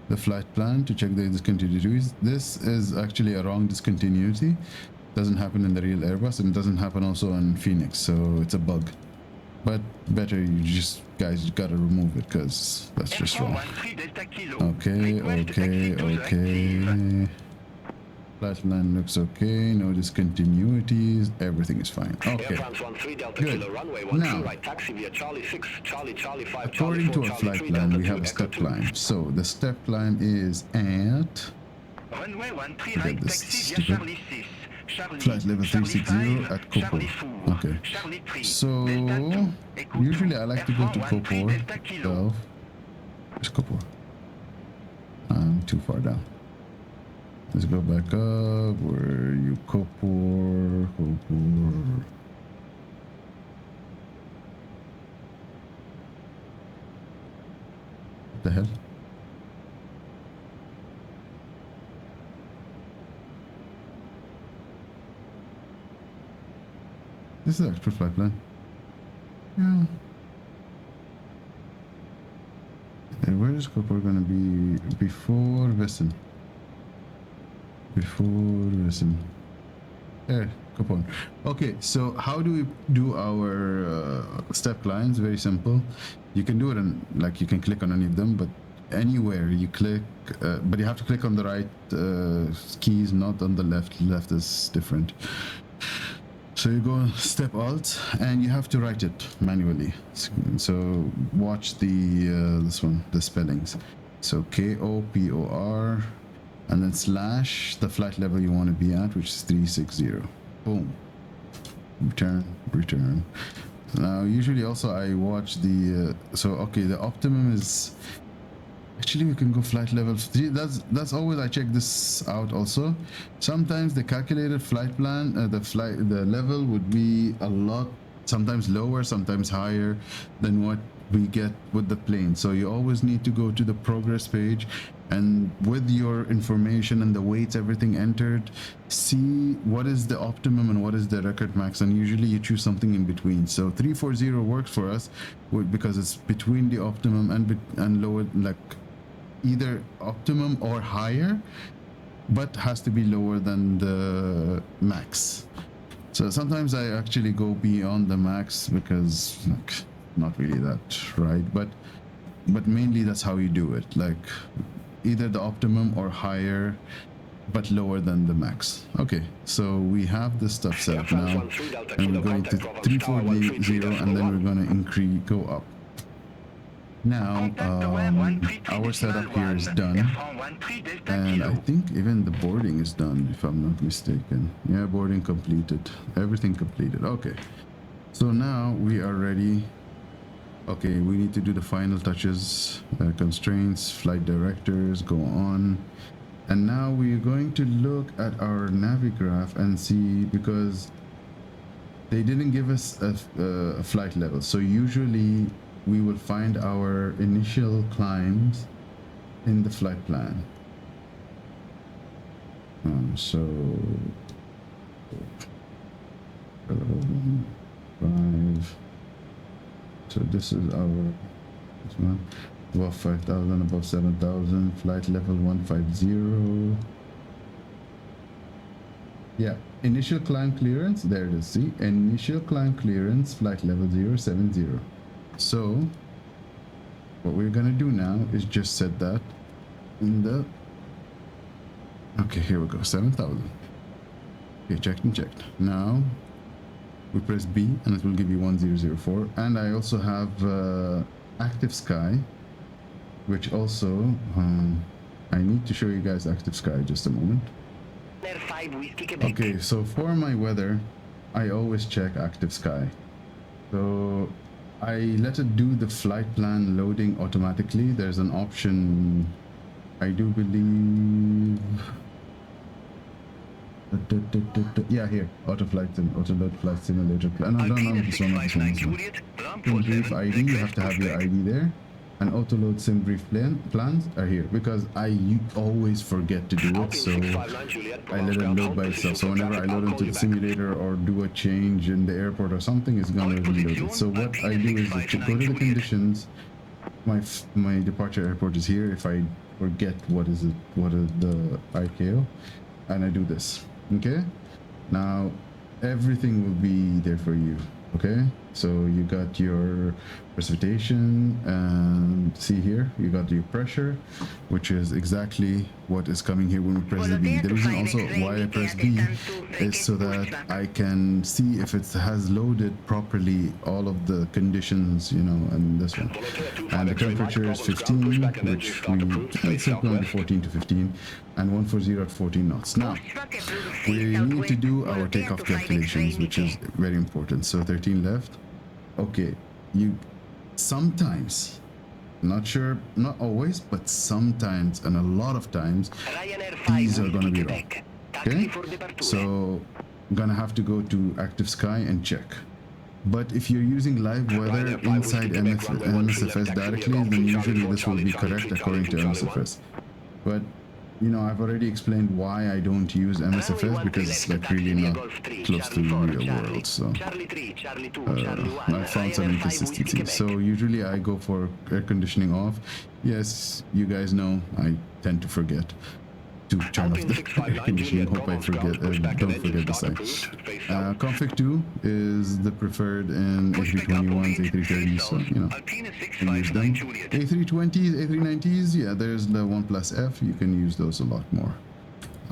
the flight plan to check the discontinuities. This is actually a wrong discontinuity. Doesn't happen in the real Airbus, and it doesn't happen also in Phoenix, so it's a bug. But better you guys gotta remove it, because that's just wrong. Okay. Flight plan looks okay. No discontinuities. Everything is fine. Air Okay. France 13 Delta Good. Kilo runway 13 Now, right taxi via Charlie 6, Charlie 5, according to Charlie 4, our Charlie flight 3 plan, Delta we 2 have a Echo step 2. climb. So the step climb is at Runway 13 Forget right this taxi via stupid Charlie 6, Charlie, flight level Charlie 360 5, at Kopo. Charlie 4, Okay. Charlie 3, So Delta 2, Echo 2, usually I like to go to Air France 13 Kopo Delta Kilo. itself. Where's Kopo? I'm too far down. Let's go back up. Where are you? Kopo. What the hell? This is actual flight plan. Yeah. And where is Kopo gonna be before Wesson? Before Wesson. There, Kopo. Okay, so how do we do our step climbs? Very simple. You can do it on, like, you can click on any of them, but anywhere you click, but you have to click on the right keys, not on the left. Left is different. So you go step alt and you have to write it manually. So watch the this one, the spellings. So KOPOR and then slash the flight level you want to be at, which is 360. Boom. Return. Now usually also I watch the so okay, the optimum is actually we can go flight level 3. That's always I check this out also. Sometimes the calculated flight plan, the level would be a lot, sometimes lower, sometimes higher than what we get with the plane. So you always need to go to the progress page and with your information and the weights, everything entered, see what is the optimum and what is the record max, and usually you choose something in between. So 340 works for us because it's between the optimum and lower, like either optimum or higher, but has to be lower than the max. So sometimes I actually go beyond the max because like, not really that right, but mainly that's how you do it, like either the optimum or higher but lower than the max. Okay, so we have this stuff set up now and we're going to 340 and then we're going to go up. Now our setup here is done and I think even the boarding is done if I'm not mistaken. Yeah, boarding completed, everything completed. Okay, so now we are ready. Okay, we need to do the final touches, constraints, flight directors, go on. And now we're going to look at our Navigraph and see, because they didn't give us a flight level. So usually we will find our initial climbs in the flight plan. So 5. So this is our this one. Above 5,000, above 7,000, flight level 150. Yeah, initial climb clearance, there it is, see? Initial climb clearance, flight level 070. So, what we're gonna do now is just set that in the... Okay, here we go, 7,000. Okay, checked and checked. Now, we press B and it will give you 1004. And I also have active sky, which also I need to show you guys active sky just a moment. Okay, so for my weather I always check active sky. So I let it do the flight plan loading automatically. There's an option, I do believe, yeah, here, auto load flight simulator plan. No, this one. Sim brief ID, you have to have your ID there. And auto load sim brief plans are here because I always forget to do it, so I let it load by itself. So whenever I load into the simulator or do a change in the airport or something, it's gonna reload it. So what I do is to go to the conditions. My departure airport is here. If I forget what is the ICAO, and I do this. Okay, now everything will be there for you. Okay, So you got your precipitation, and see here, you got your pressure, which is exactly what is coming here when we press the B. The reason also why I press B is so that I can see if it has loaded properly all of the conditions, you know, and this one. And the temperature is 15, which we set going to 14 to 15, and 140 at 14 knots. Now, we need to do our takeoff calculations, which is very important. So 13 left. Okay, you sometimes, not sure, not always, but sometimes, and a lot of times, these are going to be wrong. Okay, so I'm gonna have to go to active sky and check. But if you're using live weather inside MSFS directly, then usually this will be correct according to MSFS. But you know, I've already explained why I don't use MSFS, because it's like really not close to the real world. So I found some inconsistencies. So usually I go for air conditioning off. Yes, you guys know I tend to forget to turn off the air conditioning. Hope I forget, don't forget this side. Config 2 is the preferred in A321s, A330s, so you know, you use them. A320s, A390s, yeah, there's the 1+F, you can use those a lot more.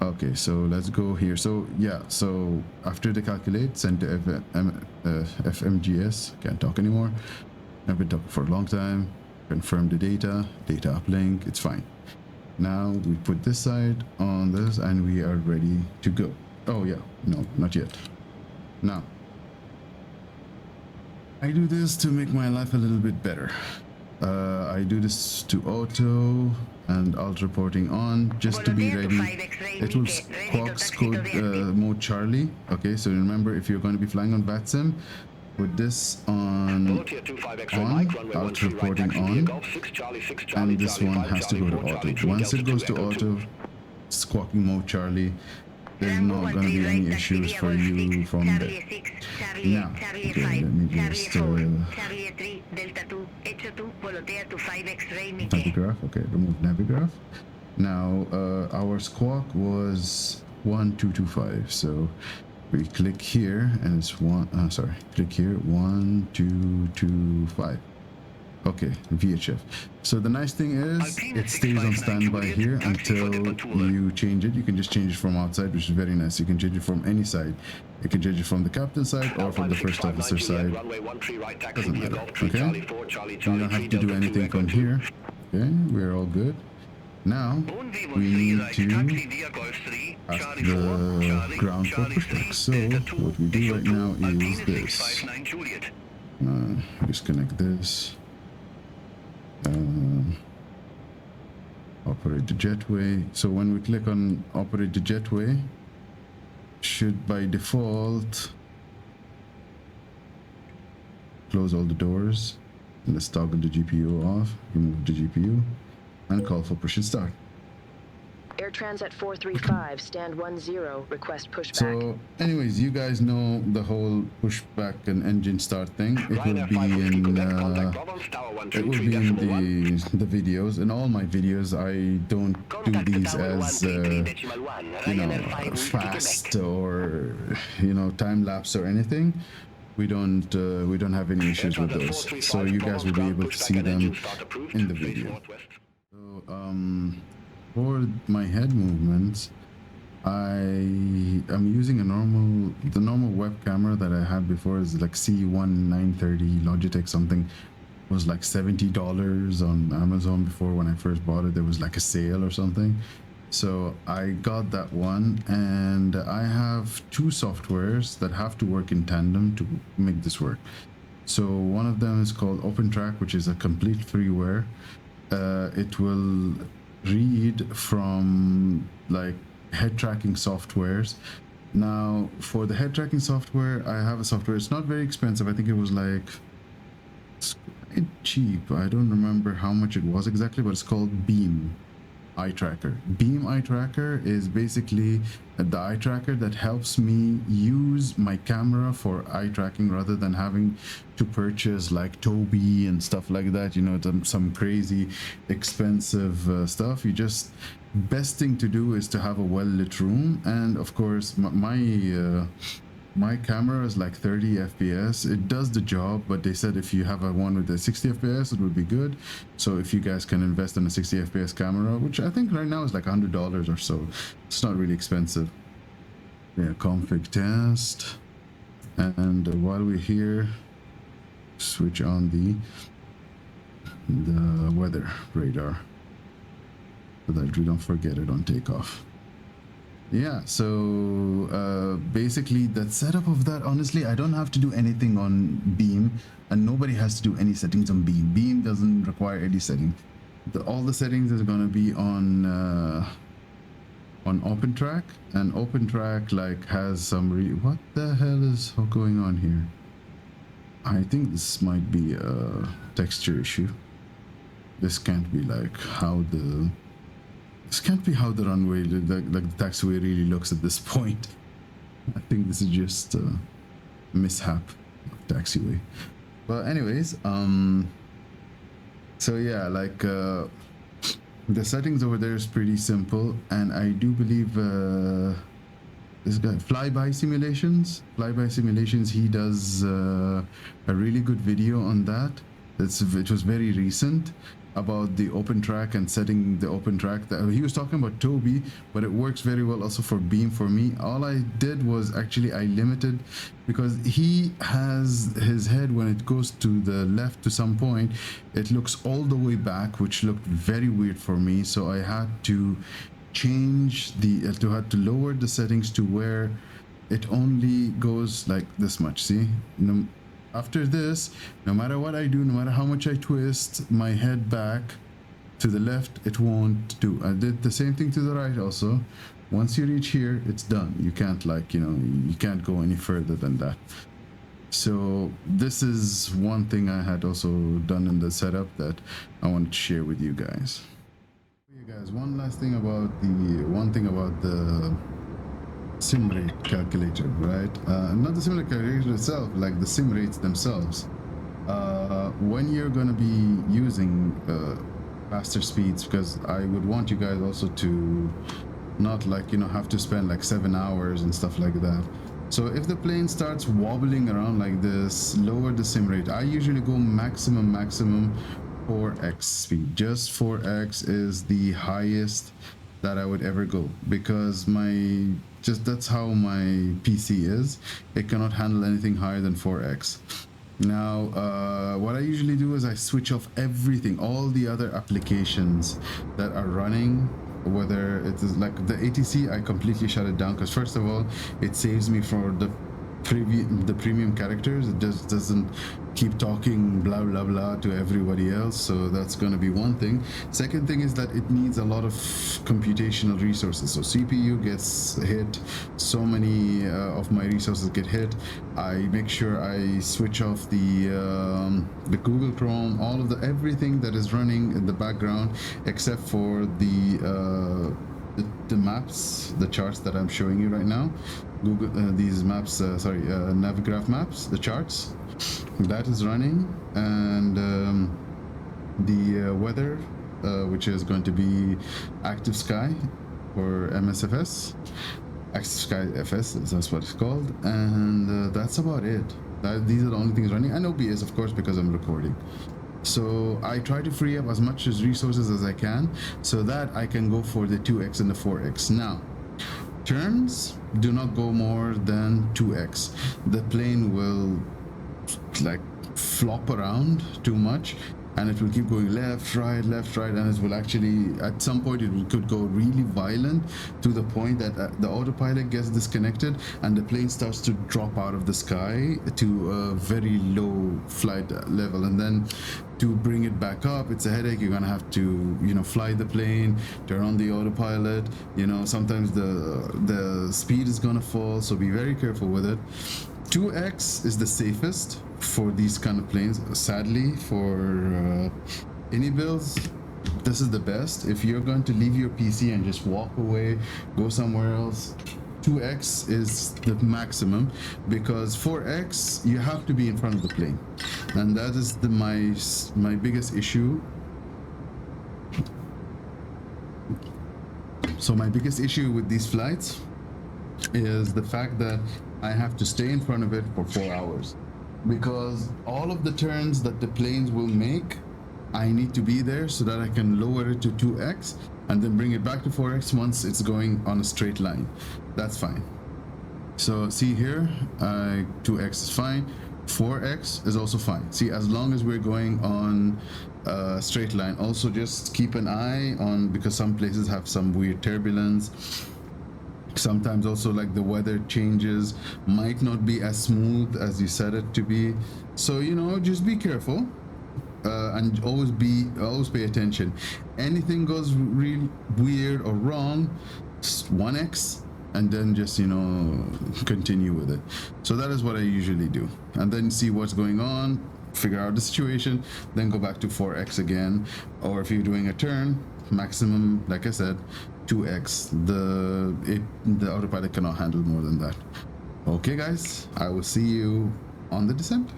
Okay, so let's go here. So yeah, so after they calculate, send to FMGS, can't talk anymore. I've been talking for a long time. Confirm the data uplink, it's fine. Now we put this side on this and we are ready to go. Oh yeah, no, not yet. Now, I do this to make my life a little bit better. I do this to auto and alt reporting on, just to be ready. It will squawk code mode Charlie. Okay, so remember, if you're going to be flying on VATSIM, put this on alt reporting on, and this one has to go to auto. Once it goes to auto, squawking mode Charlie, there's not going to be any issues for you from there. Now, okay, let me just Navigraph, okay, remove Navigraph. Now, our squawk was 1225, so we click here and it's click here, 1225. Okay, VHF. So the nice thing is it stays on standby here until you change it. You can just change it from outside, which is very nice. You can change it from any side. You can change it from the captain's side or from the first officer side. Doesn't matter, okay? You don't have to do anything from here. Okay, we're all good. Now, we need to ask the ground for pushback. So, what we do right now is this. Disconnect this. Operate the jetway. So when we click on operate the jetway, should by default close all the doors. Let's toggle the GPU off, remove the GPU, and call for push and start. Air Transit 435, stand 10, request pushback. So anyways, you guys know the whole pushback and engine start thing. It will be in the videos. In all my videos, I don't do these as you know, fast or time lapse or anything. We don't have any issues with those, so you guys will be able to see them in the video. So for my head movements, I am using the normal web camera that I had before. Is like C1930 Logitech something. It was like $70 on Amazon before. When I first bought it, there was like a sale or something. So I got that one, and I have two softwares that have to work in tandem to make this work. So one of them is called OpenTrack, which is a complete freeware. It will read from like head tracking softwares. Now for the head tracking software, I have a software. It's not very expensive. I think it was like, it's quite cheap. I don't remember how much it was exactly, but it's called Beam Eye Tracker. Beam Eye Tracker is basically the eye tracker that helps me use my camera for eye tracking rather than having to purchase like Tobii and stuff like that, some crazy expensive stuff. Best thing to do is to have a well-lit room, and of course my My camera is like 30 FPS. It does the job, but they said if you have a one with a 60 FPS, it would be good. So if you guys can invest in a 60 FPS camera, which I think right now is like $100 or so, it's not really expensive. Yeah, config test. And while we're here, switch on the weather radar so that we don't forget it on takeoff. Yeah, so basically that setup of that, honestly, I don't have to do anything on beam, and nobody has to do any settings on beam. Beam doesn't require any setting. All the settings is going to be on OpenTrack, and OpenTrack like has some what the hell is going on here? I think this might be a texture issue. This can't be like how the runway, like the taxiway really looks at this point. I think this is just a mishap of taxiway. But anyways, so yeah, like the settings over there is pretty simple, and I do believe this guy flyby simulations, he does a really good video on that. It was very recent, about the OpenTrack and setting the OpenTrack. That he was talking about Toby, but it works very well also for beam for me. All I did was actually I limited, because he has his head when it goes to the left to some point, it looks all the way back, which looked very weird for me. So I had to change had to lower the settings to where it only goes like this much. See, after this, no matter what I do, no matter how much I twist my head back to the left, it won't do. I did the same thing to the right also. Once you reach here, it's done. You can't you can't go any further than that. So this is one thing I had also done in the setup that I want to share with you guys. One last thing about the simrate calculator, right? Not the simrate calculator itself, like the simrates themselves. When you're going to be using faster speeds, because I would want you guys also to not have to spend like 7 hours and stuff like that. So if the plane starts wobbling around like this, lower the simrate. I usually go maximum 4x speed. Just 4x is the highest that I would ever go, because that's how my PC is. It cannot handle anything higher than 4x. Now what I usually do is I switch off everything, all the other applications that are running, whether it is like the ATC, I completely shut it down, because first of all, it saves me for the premium characters. It just doesn't keep talking blah blah blah to everybody else, so that's going to be one thing. Second thing is that it needs a lot of computational resources, so CPU gets hit, so many of my resources get hit. I make sure I switch off the Google Chrome, all of everything that is running in the background, except for the maps, the charts that I'm showing you right now. Google these maps, Navigraph maps, the charts, that is running, and the weather, which is going to be Active Sky or MSFS, Active Sky FS, that's what it's called, and that's about it. These are the only things running, and OBS of course, because I'm recording. So I try to free up as much resources as I can so that I can go for the 2x and the 4x. Now, turns do not go more than 2x. The plane will like flop around too much, and it will keep going left, right, and it will actually, at some point, could go really violent to the point that the autopilot gets disconnected and the plane starts to drop out of the sky to a very low flight level. And then to bring it back up, it's a headache. You're gonna have to, fly the plane, turn on the autopilot. Sometimes the speed is gonna fall, so be very careful with it. 2x is the safest for these kind of planes. Sadly, for Inibuilds, this is the best. If you're going to leave your PC and just walk away, go somewhere else, 2x is the maximum, because 4x you have to be in front of the plane, and that is my biggest issue. So my biggest issue with these flights is the fact that I have to stay in front of it for 4 hours, because all of the turns that the planes will make, I need to be there so that I can lower it to 2x and then bring it back to 4x once it's going on a straight line. That's fine. So see here, 2x is fine, 4x is also fine. See, as long as we're going on a straight line. Also just keep an eye on, because some places have some weird turbulence. Sometimes also like the weather changes, might not be as smooth as you set it to be. So, you know, just be careful. And always pay attention. Anything goes real weird or wrong, 1x, and then just, you know, continue with it. So that is what I usually do, and then see what's going on, figure out the situation, then go back to 4x again. Or if you're doing a turn, maximum, like I said, 2x. The autopilot cannot handle more than that. Okay guys, I will see you on the descent.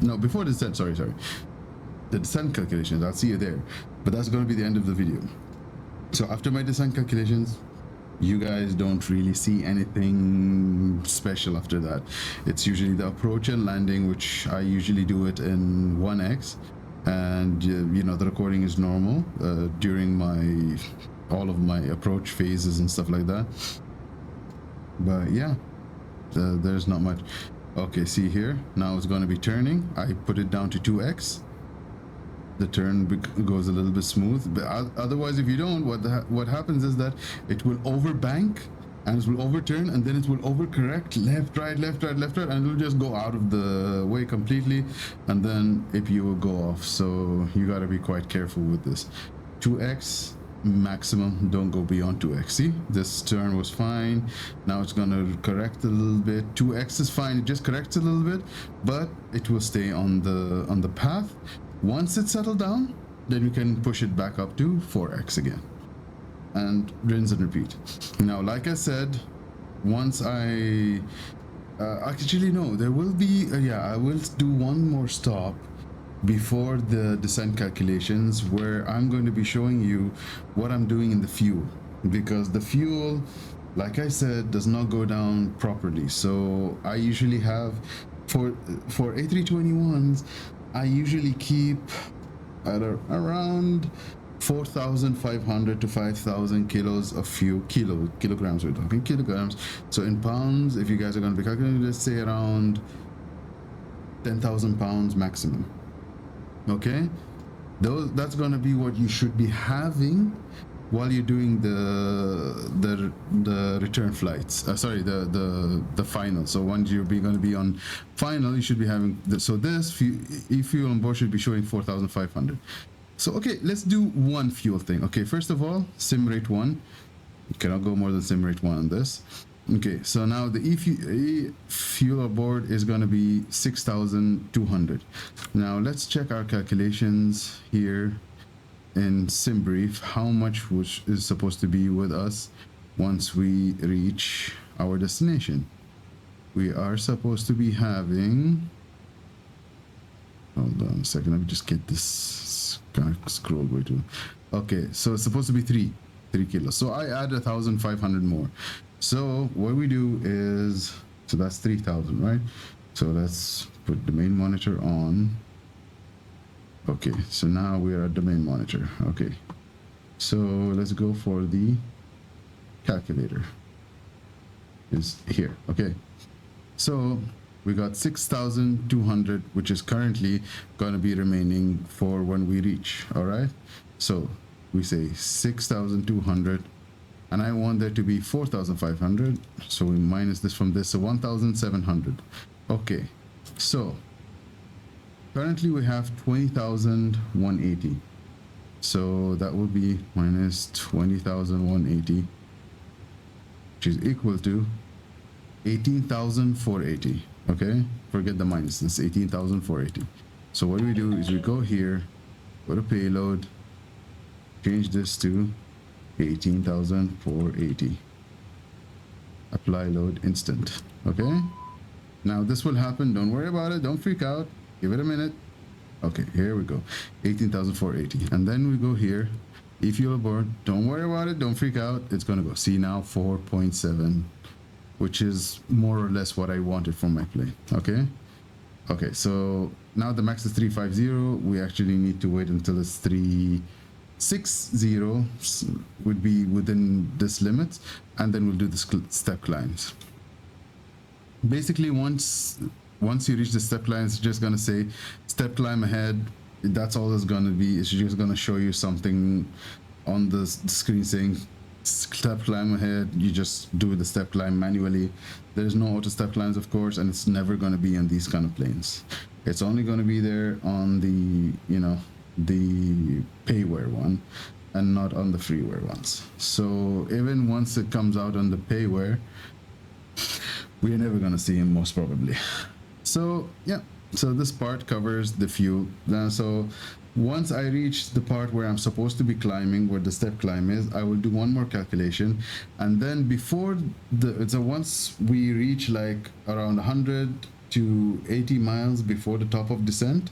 No, before the descent, sorry, the descent calculations, I'll see you there, but that's going to be the end of the video. So after my descent calculations, you guys don't really see anything special after that. It's usually the approach and landing, which I usually do it in 1x, and you know, the recording is normal during all of my approach phases and stuff like that. But yeah, there's not much. Okay, see here, now it's going to be turning. I put it down to 2x. The turn goes a little bit smooth, but otherwise, if you don't, what happens is that it will overbank and it will overturn, and then it will overcorrect left, right, and it will just go out of the way completely, and then APU will go off. So you got to be quite careful with this. 2x maximum, don't go beyond 2x. See, this turn was fine. Now it's gonna correct a little bit. 2x is fine, it just corrects a little bit, but it will stay on the path. Once it's settled down, then you can push it back up to 4x again, and rinse and repeat. Now, like I said, once actually no, there will be I will do one more stop before the descent calculations, where I'm going to be showing you what I'm doing in the fuel, because the fuel, like I said, does not go down properly. So I usually have, for A321s, I usually keep at around 4,500 to 5,000 kilos of fuel. Kilograms, we're talking kilograms. So in pounds, if you guys are going to be calculating, let's say around 10,000 pounds maximum. Okay, that's going to be what you should be having while you're doing the return flights. Sorry, the final. So once you're going to be on final, you should be having so this fuel on board should be showing 4,500. So okay, let's do one fuel thing. Okay, first of all, simrate 1. You cannot go more than simrate 1 on this. Okay, so now the fuel aboard is going to be 6,200. Now let's check our calculations here in SimBrief, how much which is supposed to be with us once we reach our destination. We are supposed to be having, hold on a second, let me just get this kind of scroll way too. Okay, so it's supposed to be 3 kilos, so I add 1,500 more. So what we do is, so that's 3,000, right? So let's put the main monitor on. Okay, so now we are at the main monitor. Okay, so let's go for the calculator. Is here. Okay, so we got 6,200, which is currently going to be remaining for when we reach. All right, so we say 6,200, and I want there to be 4,500, so we minus this from this, so 1,700. Okay, so currently we have 20,180, so that will be minus 20,180, which is equal to 18,480. Okay, forget the minus, this 18,480. So what we do is we go here, go to payload, change this to 18,480, apply load instant. Okay, now this will happen, don't worry about it, don't freak out, give it a minute. Okay, here we go, 18,480, and then we go here, fuel aboard, don't worry about it, don't freak out, it's gonna go, see now 4.7 which is more or less what I wanted from my plane. Okay, so now the max is 350. We actually need to wait until it's 360 would be within this limit, and then we'll do the step climbs. Basically, once you reach the step climb, it's just gonna say step climb ahead. That's all it's gonna be. It's just gonna show you something on the screen saying step climb ahead. You just do the step climb manually. There's no auto step climbs, of course, and it's never going to be in these kind of planes. It's only going to be there on the, you know, the payware one, and not on the freeware ones. So even once it comes out on the payware, we're never going to see him, most probably. So yeah, so this part covers the fuel. So once I reach the part where I'm supposed to be climbing, where the step climb is, I will do one more calculation, and then before so once we reach like around 100 to 80 miles before the top of descent,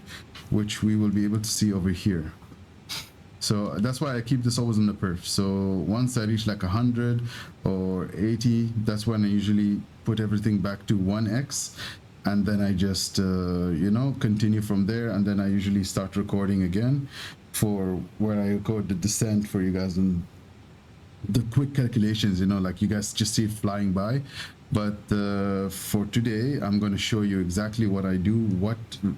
which we will be able to see over here. So that's why I keep this always in the perf. So once I reach like 100 or 80, that's when I usually put everything back to 1x. And then I just, you know, continue from there. And then I usually start recording again for where I record the descent for you guys and the quick calculations, you know, like you guys just see it flying by. But for today, I'm going to show you exactly what I do,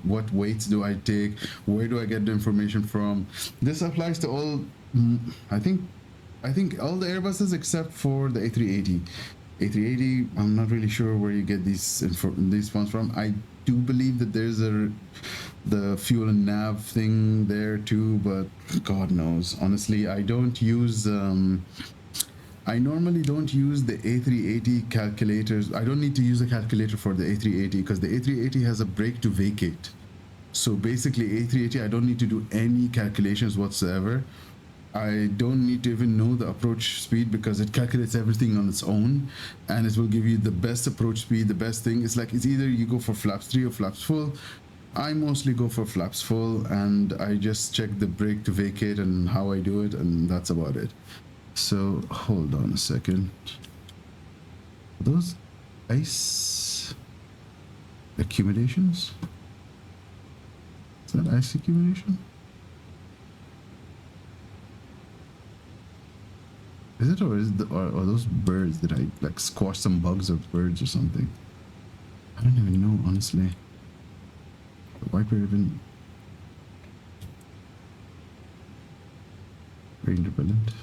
what weights do I take, where do I get the information from. This applies to all, I think all the Airbuses except for the A380. A380, I'm not really sure where you get these ones from. I do believe that there's the fuel and nav thing there too, but God knows. Honestly, I don't use I normally don't use the A380 calculators. I don't need to use a calculator for the A380 because the A380 has a brake to vacate. So basically A380, I don't need to do any calculations whatsoever. I don't need to even know the approach speed because it calculates everything on its own, and it will give you the best approach speed, the best thing. It's like, it's either you go for flaps 3 or flaps full. I mostly go for flaps full, and I just check the brake to vacate and how I do it, and that's about it. So hold on a second. Are those ice accumulations? Is that ice accumulation? Is it, or is it, or those birds? Did I like squash some bugs or birds or something? I don't even know, honestly. The wiper even range repellent.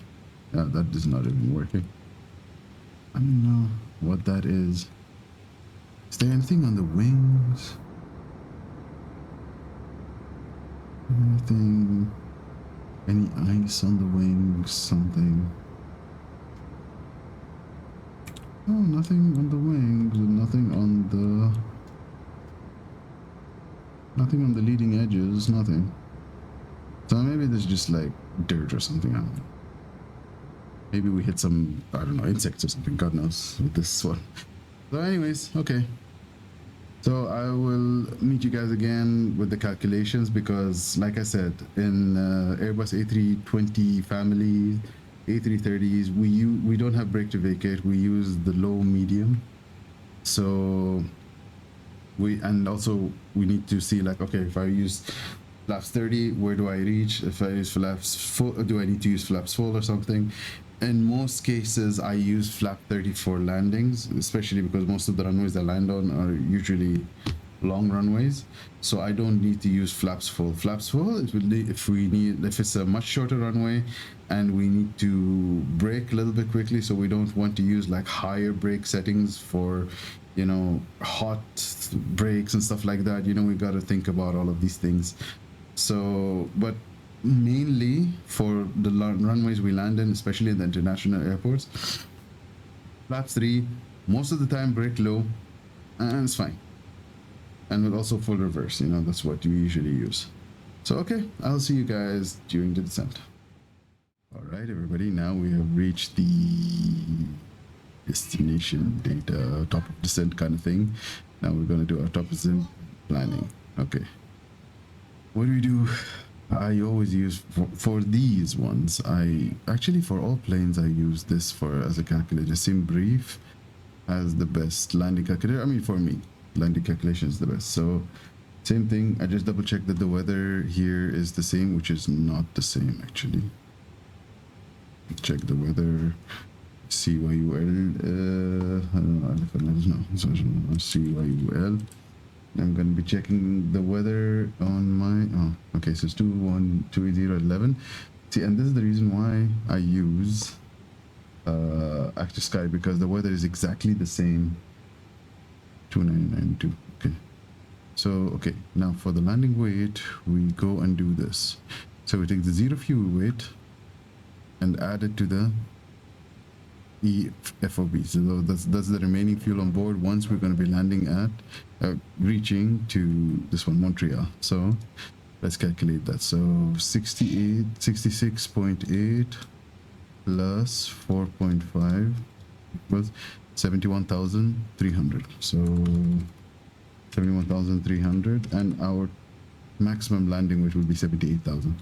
Yeah, that is not even working. I don't know what that is. Is there anything on the wings? Anything? Any ice on the wings? Something? Oh, nothing on the wings, nothing on the leading edges, nothing. So maybe there's just like dirt or something, I don't know. Maybe we hit some, I don't know, insects or something, God knows, with this one. So anyways, okay. So I will meet you guys again with the calculations because, like I said, in Airbus A320 family, A330s, we don't have brake to vacate. We use the low medium. So and also we need to see like, okay, if I use flaps 30, where do I reach? If I use flaps full, do I need to use flaps full or something? In most cases, I use flap 30 for landings, especially because most of the runways I land on are usually long runways, so I don't need to use flaps full. Flaps full, it will if it's a much shorter runway and we need to brake a little bit quickly, so we don't want to use like higher brake settings for, you know, hot brakes and stuff like that. You know, we got to think about all of these things. So, but mainly for the runways we land in, especially in the international airports, flaps 3, most of the time brake low, and it's fine. And with also full reverse, you know, that's what you usually use. So okay, I'll see you guys during the descent. All right, everybody, now we have reached the destination data, top of descent kind of thing. Now we're going to do our top descent planning. Okay, what do we do? I always use for these ones, I actually, for all planes, I use this for as a calculator, sim brief. has the best landing calculator. I mean, for me, landing calculation is the best. So same thing. I just double checked that the weather here is the same, which is not the same actually. Check the weather. CYUL. I don't know. CYUL. I'm going to be checking the weather on my. Oh, okay. So it's 28011. See, and this is the reason why I use Active Sky, because the weather is exactly the same. 2992. Okay. So okay, now for the landing weight, we go and do this. So we take the zero fuel weight and add it to the FOB. So that's the remaining fuel on board once we're going to be landing at reaching to this one, Montreal. So let's calculate that. So 66.8 plus 4.5 equals 71,300. So 71,300, and our maximum landing weight will be 78,000.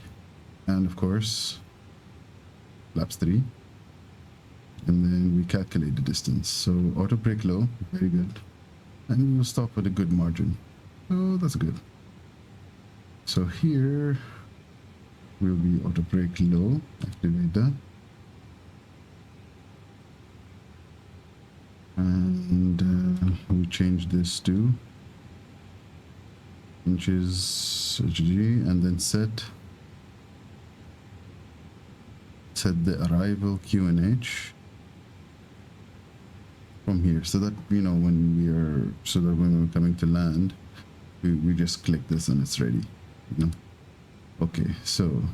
And of course, flaps 3. And then we calculate the distance. So auto brake low, very good. And we'll stop with a good margin. So that's good. So here will be auto brake low, activate that. And we change this to inches HG, and then set the arrival QNH from here, so that when we're coming to land, we just click this and it's ready. Okay, so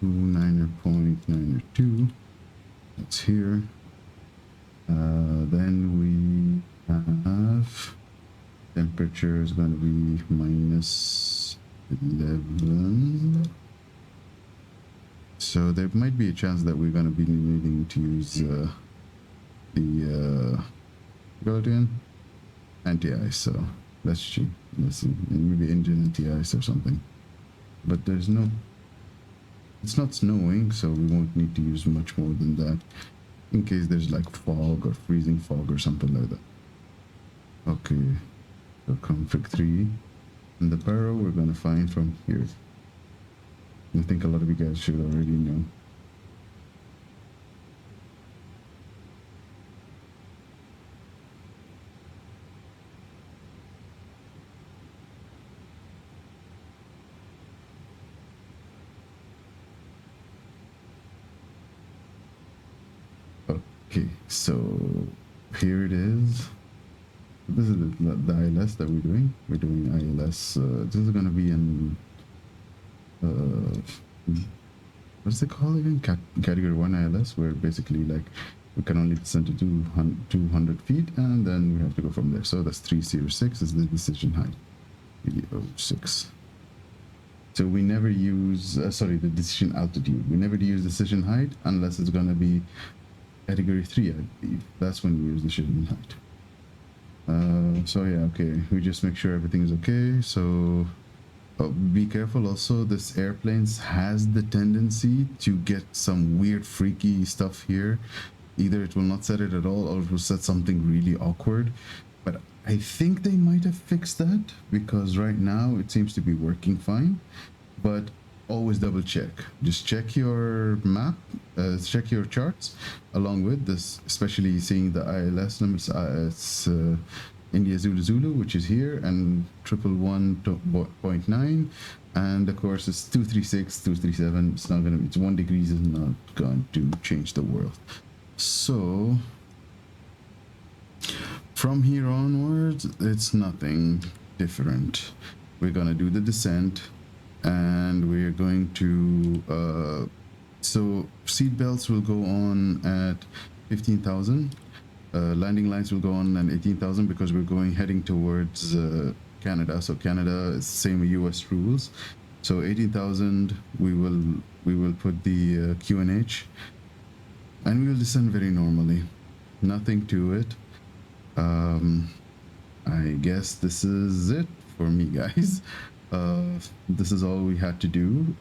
29.92, that's here. Then we have temperature is going to be -11. So there might be a chance that we're going to be needing to use the Guardian anti-ice. So let's see, maybe engine anti-ice or something. But there's no, it's not snowing, so we won't need to use much more than that, in case there's like fog or freezing fog or something like that. Okay, so config 3, and the barrel we're going to find from here. I think a lot of you guys should already know. Okay, so here it is. This is the ILS that we're doing. We're doing ILS. This is going to be in what's it called again? Category 1 ILS, where basically like we can only descend to 200 feet, and then we have to go from there. So that's 306 is the decision height. 306. So we never use sorry, the decision altitude. We never use decision height unless it's going to be category 3, I believe. That's when we use decision height. So yeah, okay, we just make sure everything is okay. So be careful also, this airplanes has the tendency to get some weird freaky stuff here. Either it will not set it at all, or it will set something really awkward. But I think they might have fixed that, because right now it seems to be working fine. But always double check. Just check your map, check your charts along with this, especially seeing the ILS numbers. It's India Zulu Zulu, which is here, and 111.9, and of course it's 236, 237. It's not gonna be, it's 1 degree is not going to change the world. So from here onwards, it's nothing different. We're gonna do the descent, and we're going to so seat belts will go on at 15,000. Landing lines will go on at 18,000, because we're heading towards Canada. So Canada is same US rules. So 18,000, we will put the QNH, and we will descend very normally. Nothing to it. I guess this is it for me, guys. This is all we had to do.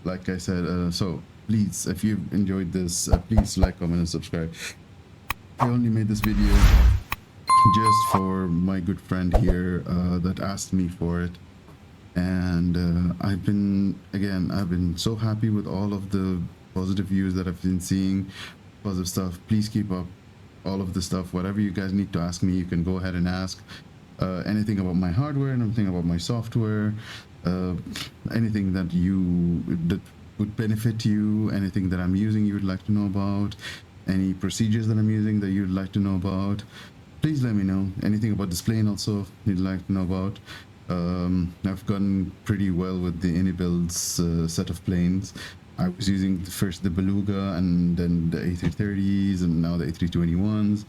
Like I said, so please, if you've enjoyed this, please like, comment, and subscribe. I only made this video just for my good friend here that asked me for it, and I've been so happy with all of the positive views that I've been seeing, positive stuff. Please keep up all of the stuff. Whatever you guys need to ask me, you can go ahead and ask. Anything about my hardware, anything about my software, anything that would benefit you, anything that I'm using you would like to know about, any procedures that I'm using that you'd like to know about, please let me know. Anything about this plane also you'd like to know about. I've gotten pretty well with the Inibuilds set of planes. I was using first the Beluga and then the A330s and now the A321s.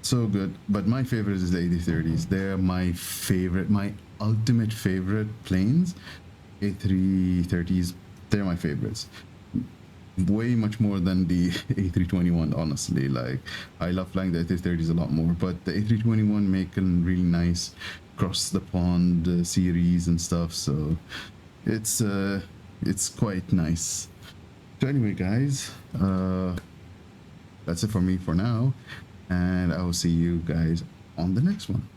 So good, but my favorite is the A330s. They're my favorite, my ultimate favorite planes. A330s, they're my favorites. Way much more than the A321, honestly. Like, I love flying the A330s a lot more, but the A321 make a really nice cross the pond series and stuff, so it's quite nice. So anyway, guys, that's it for me for now, and I will see you guys on the next one.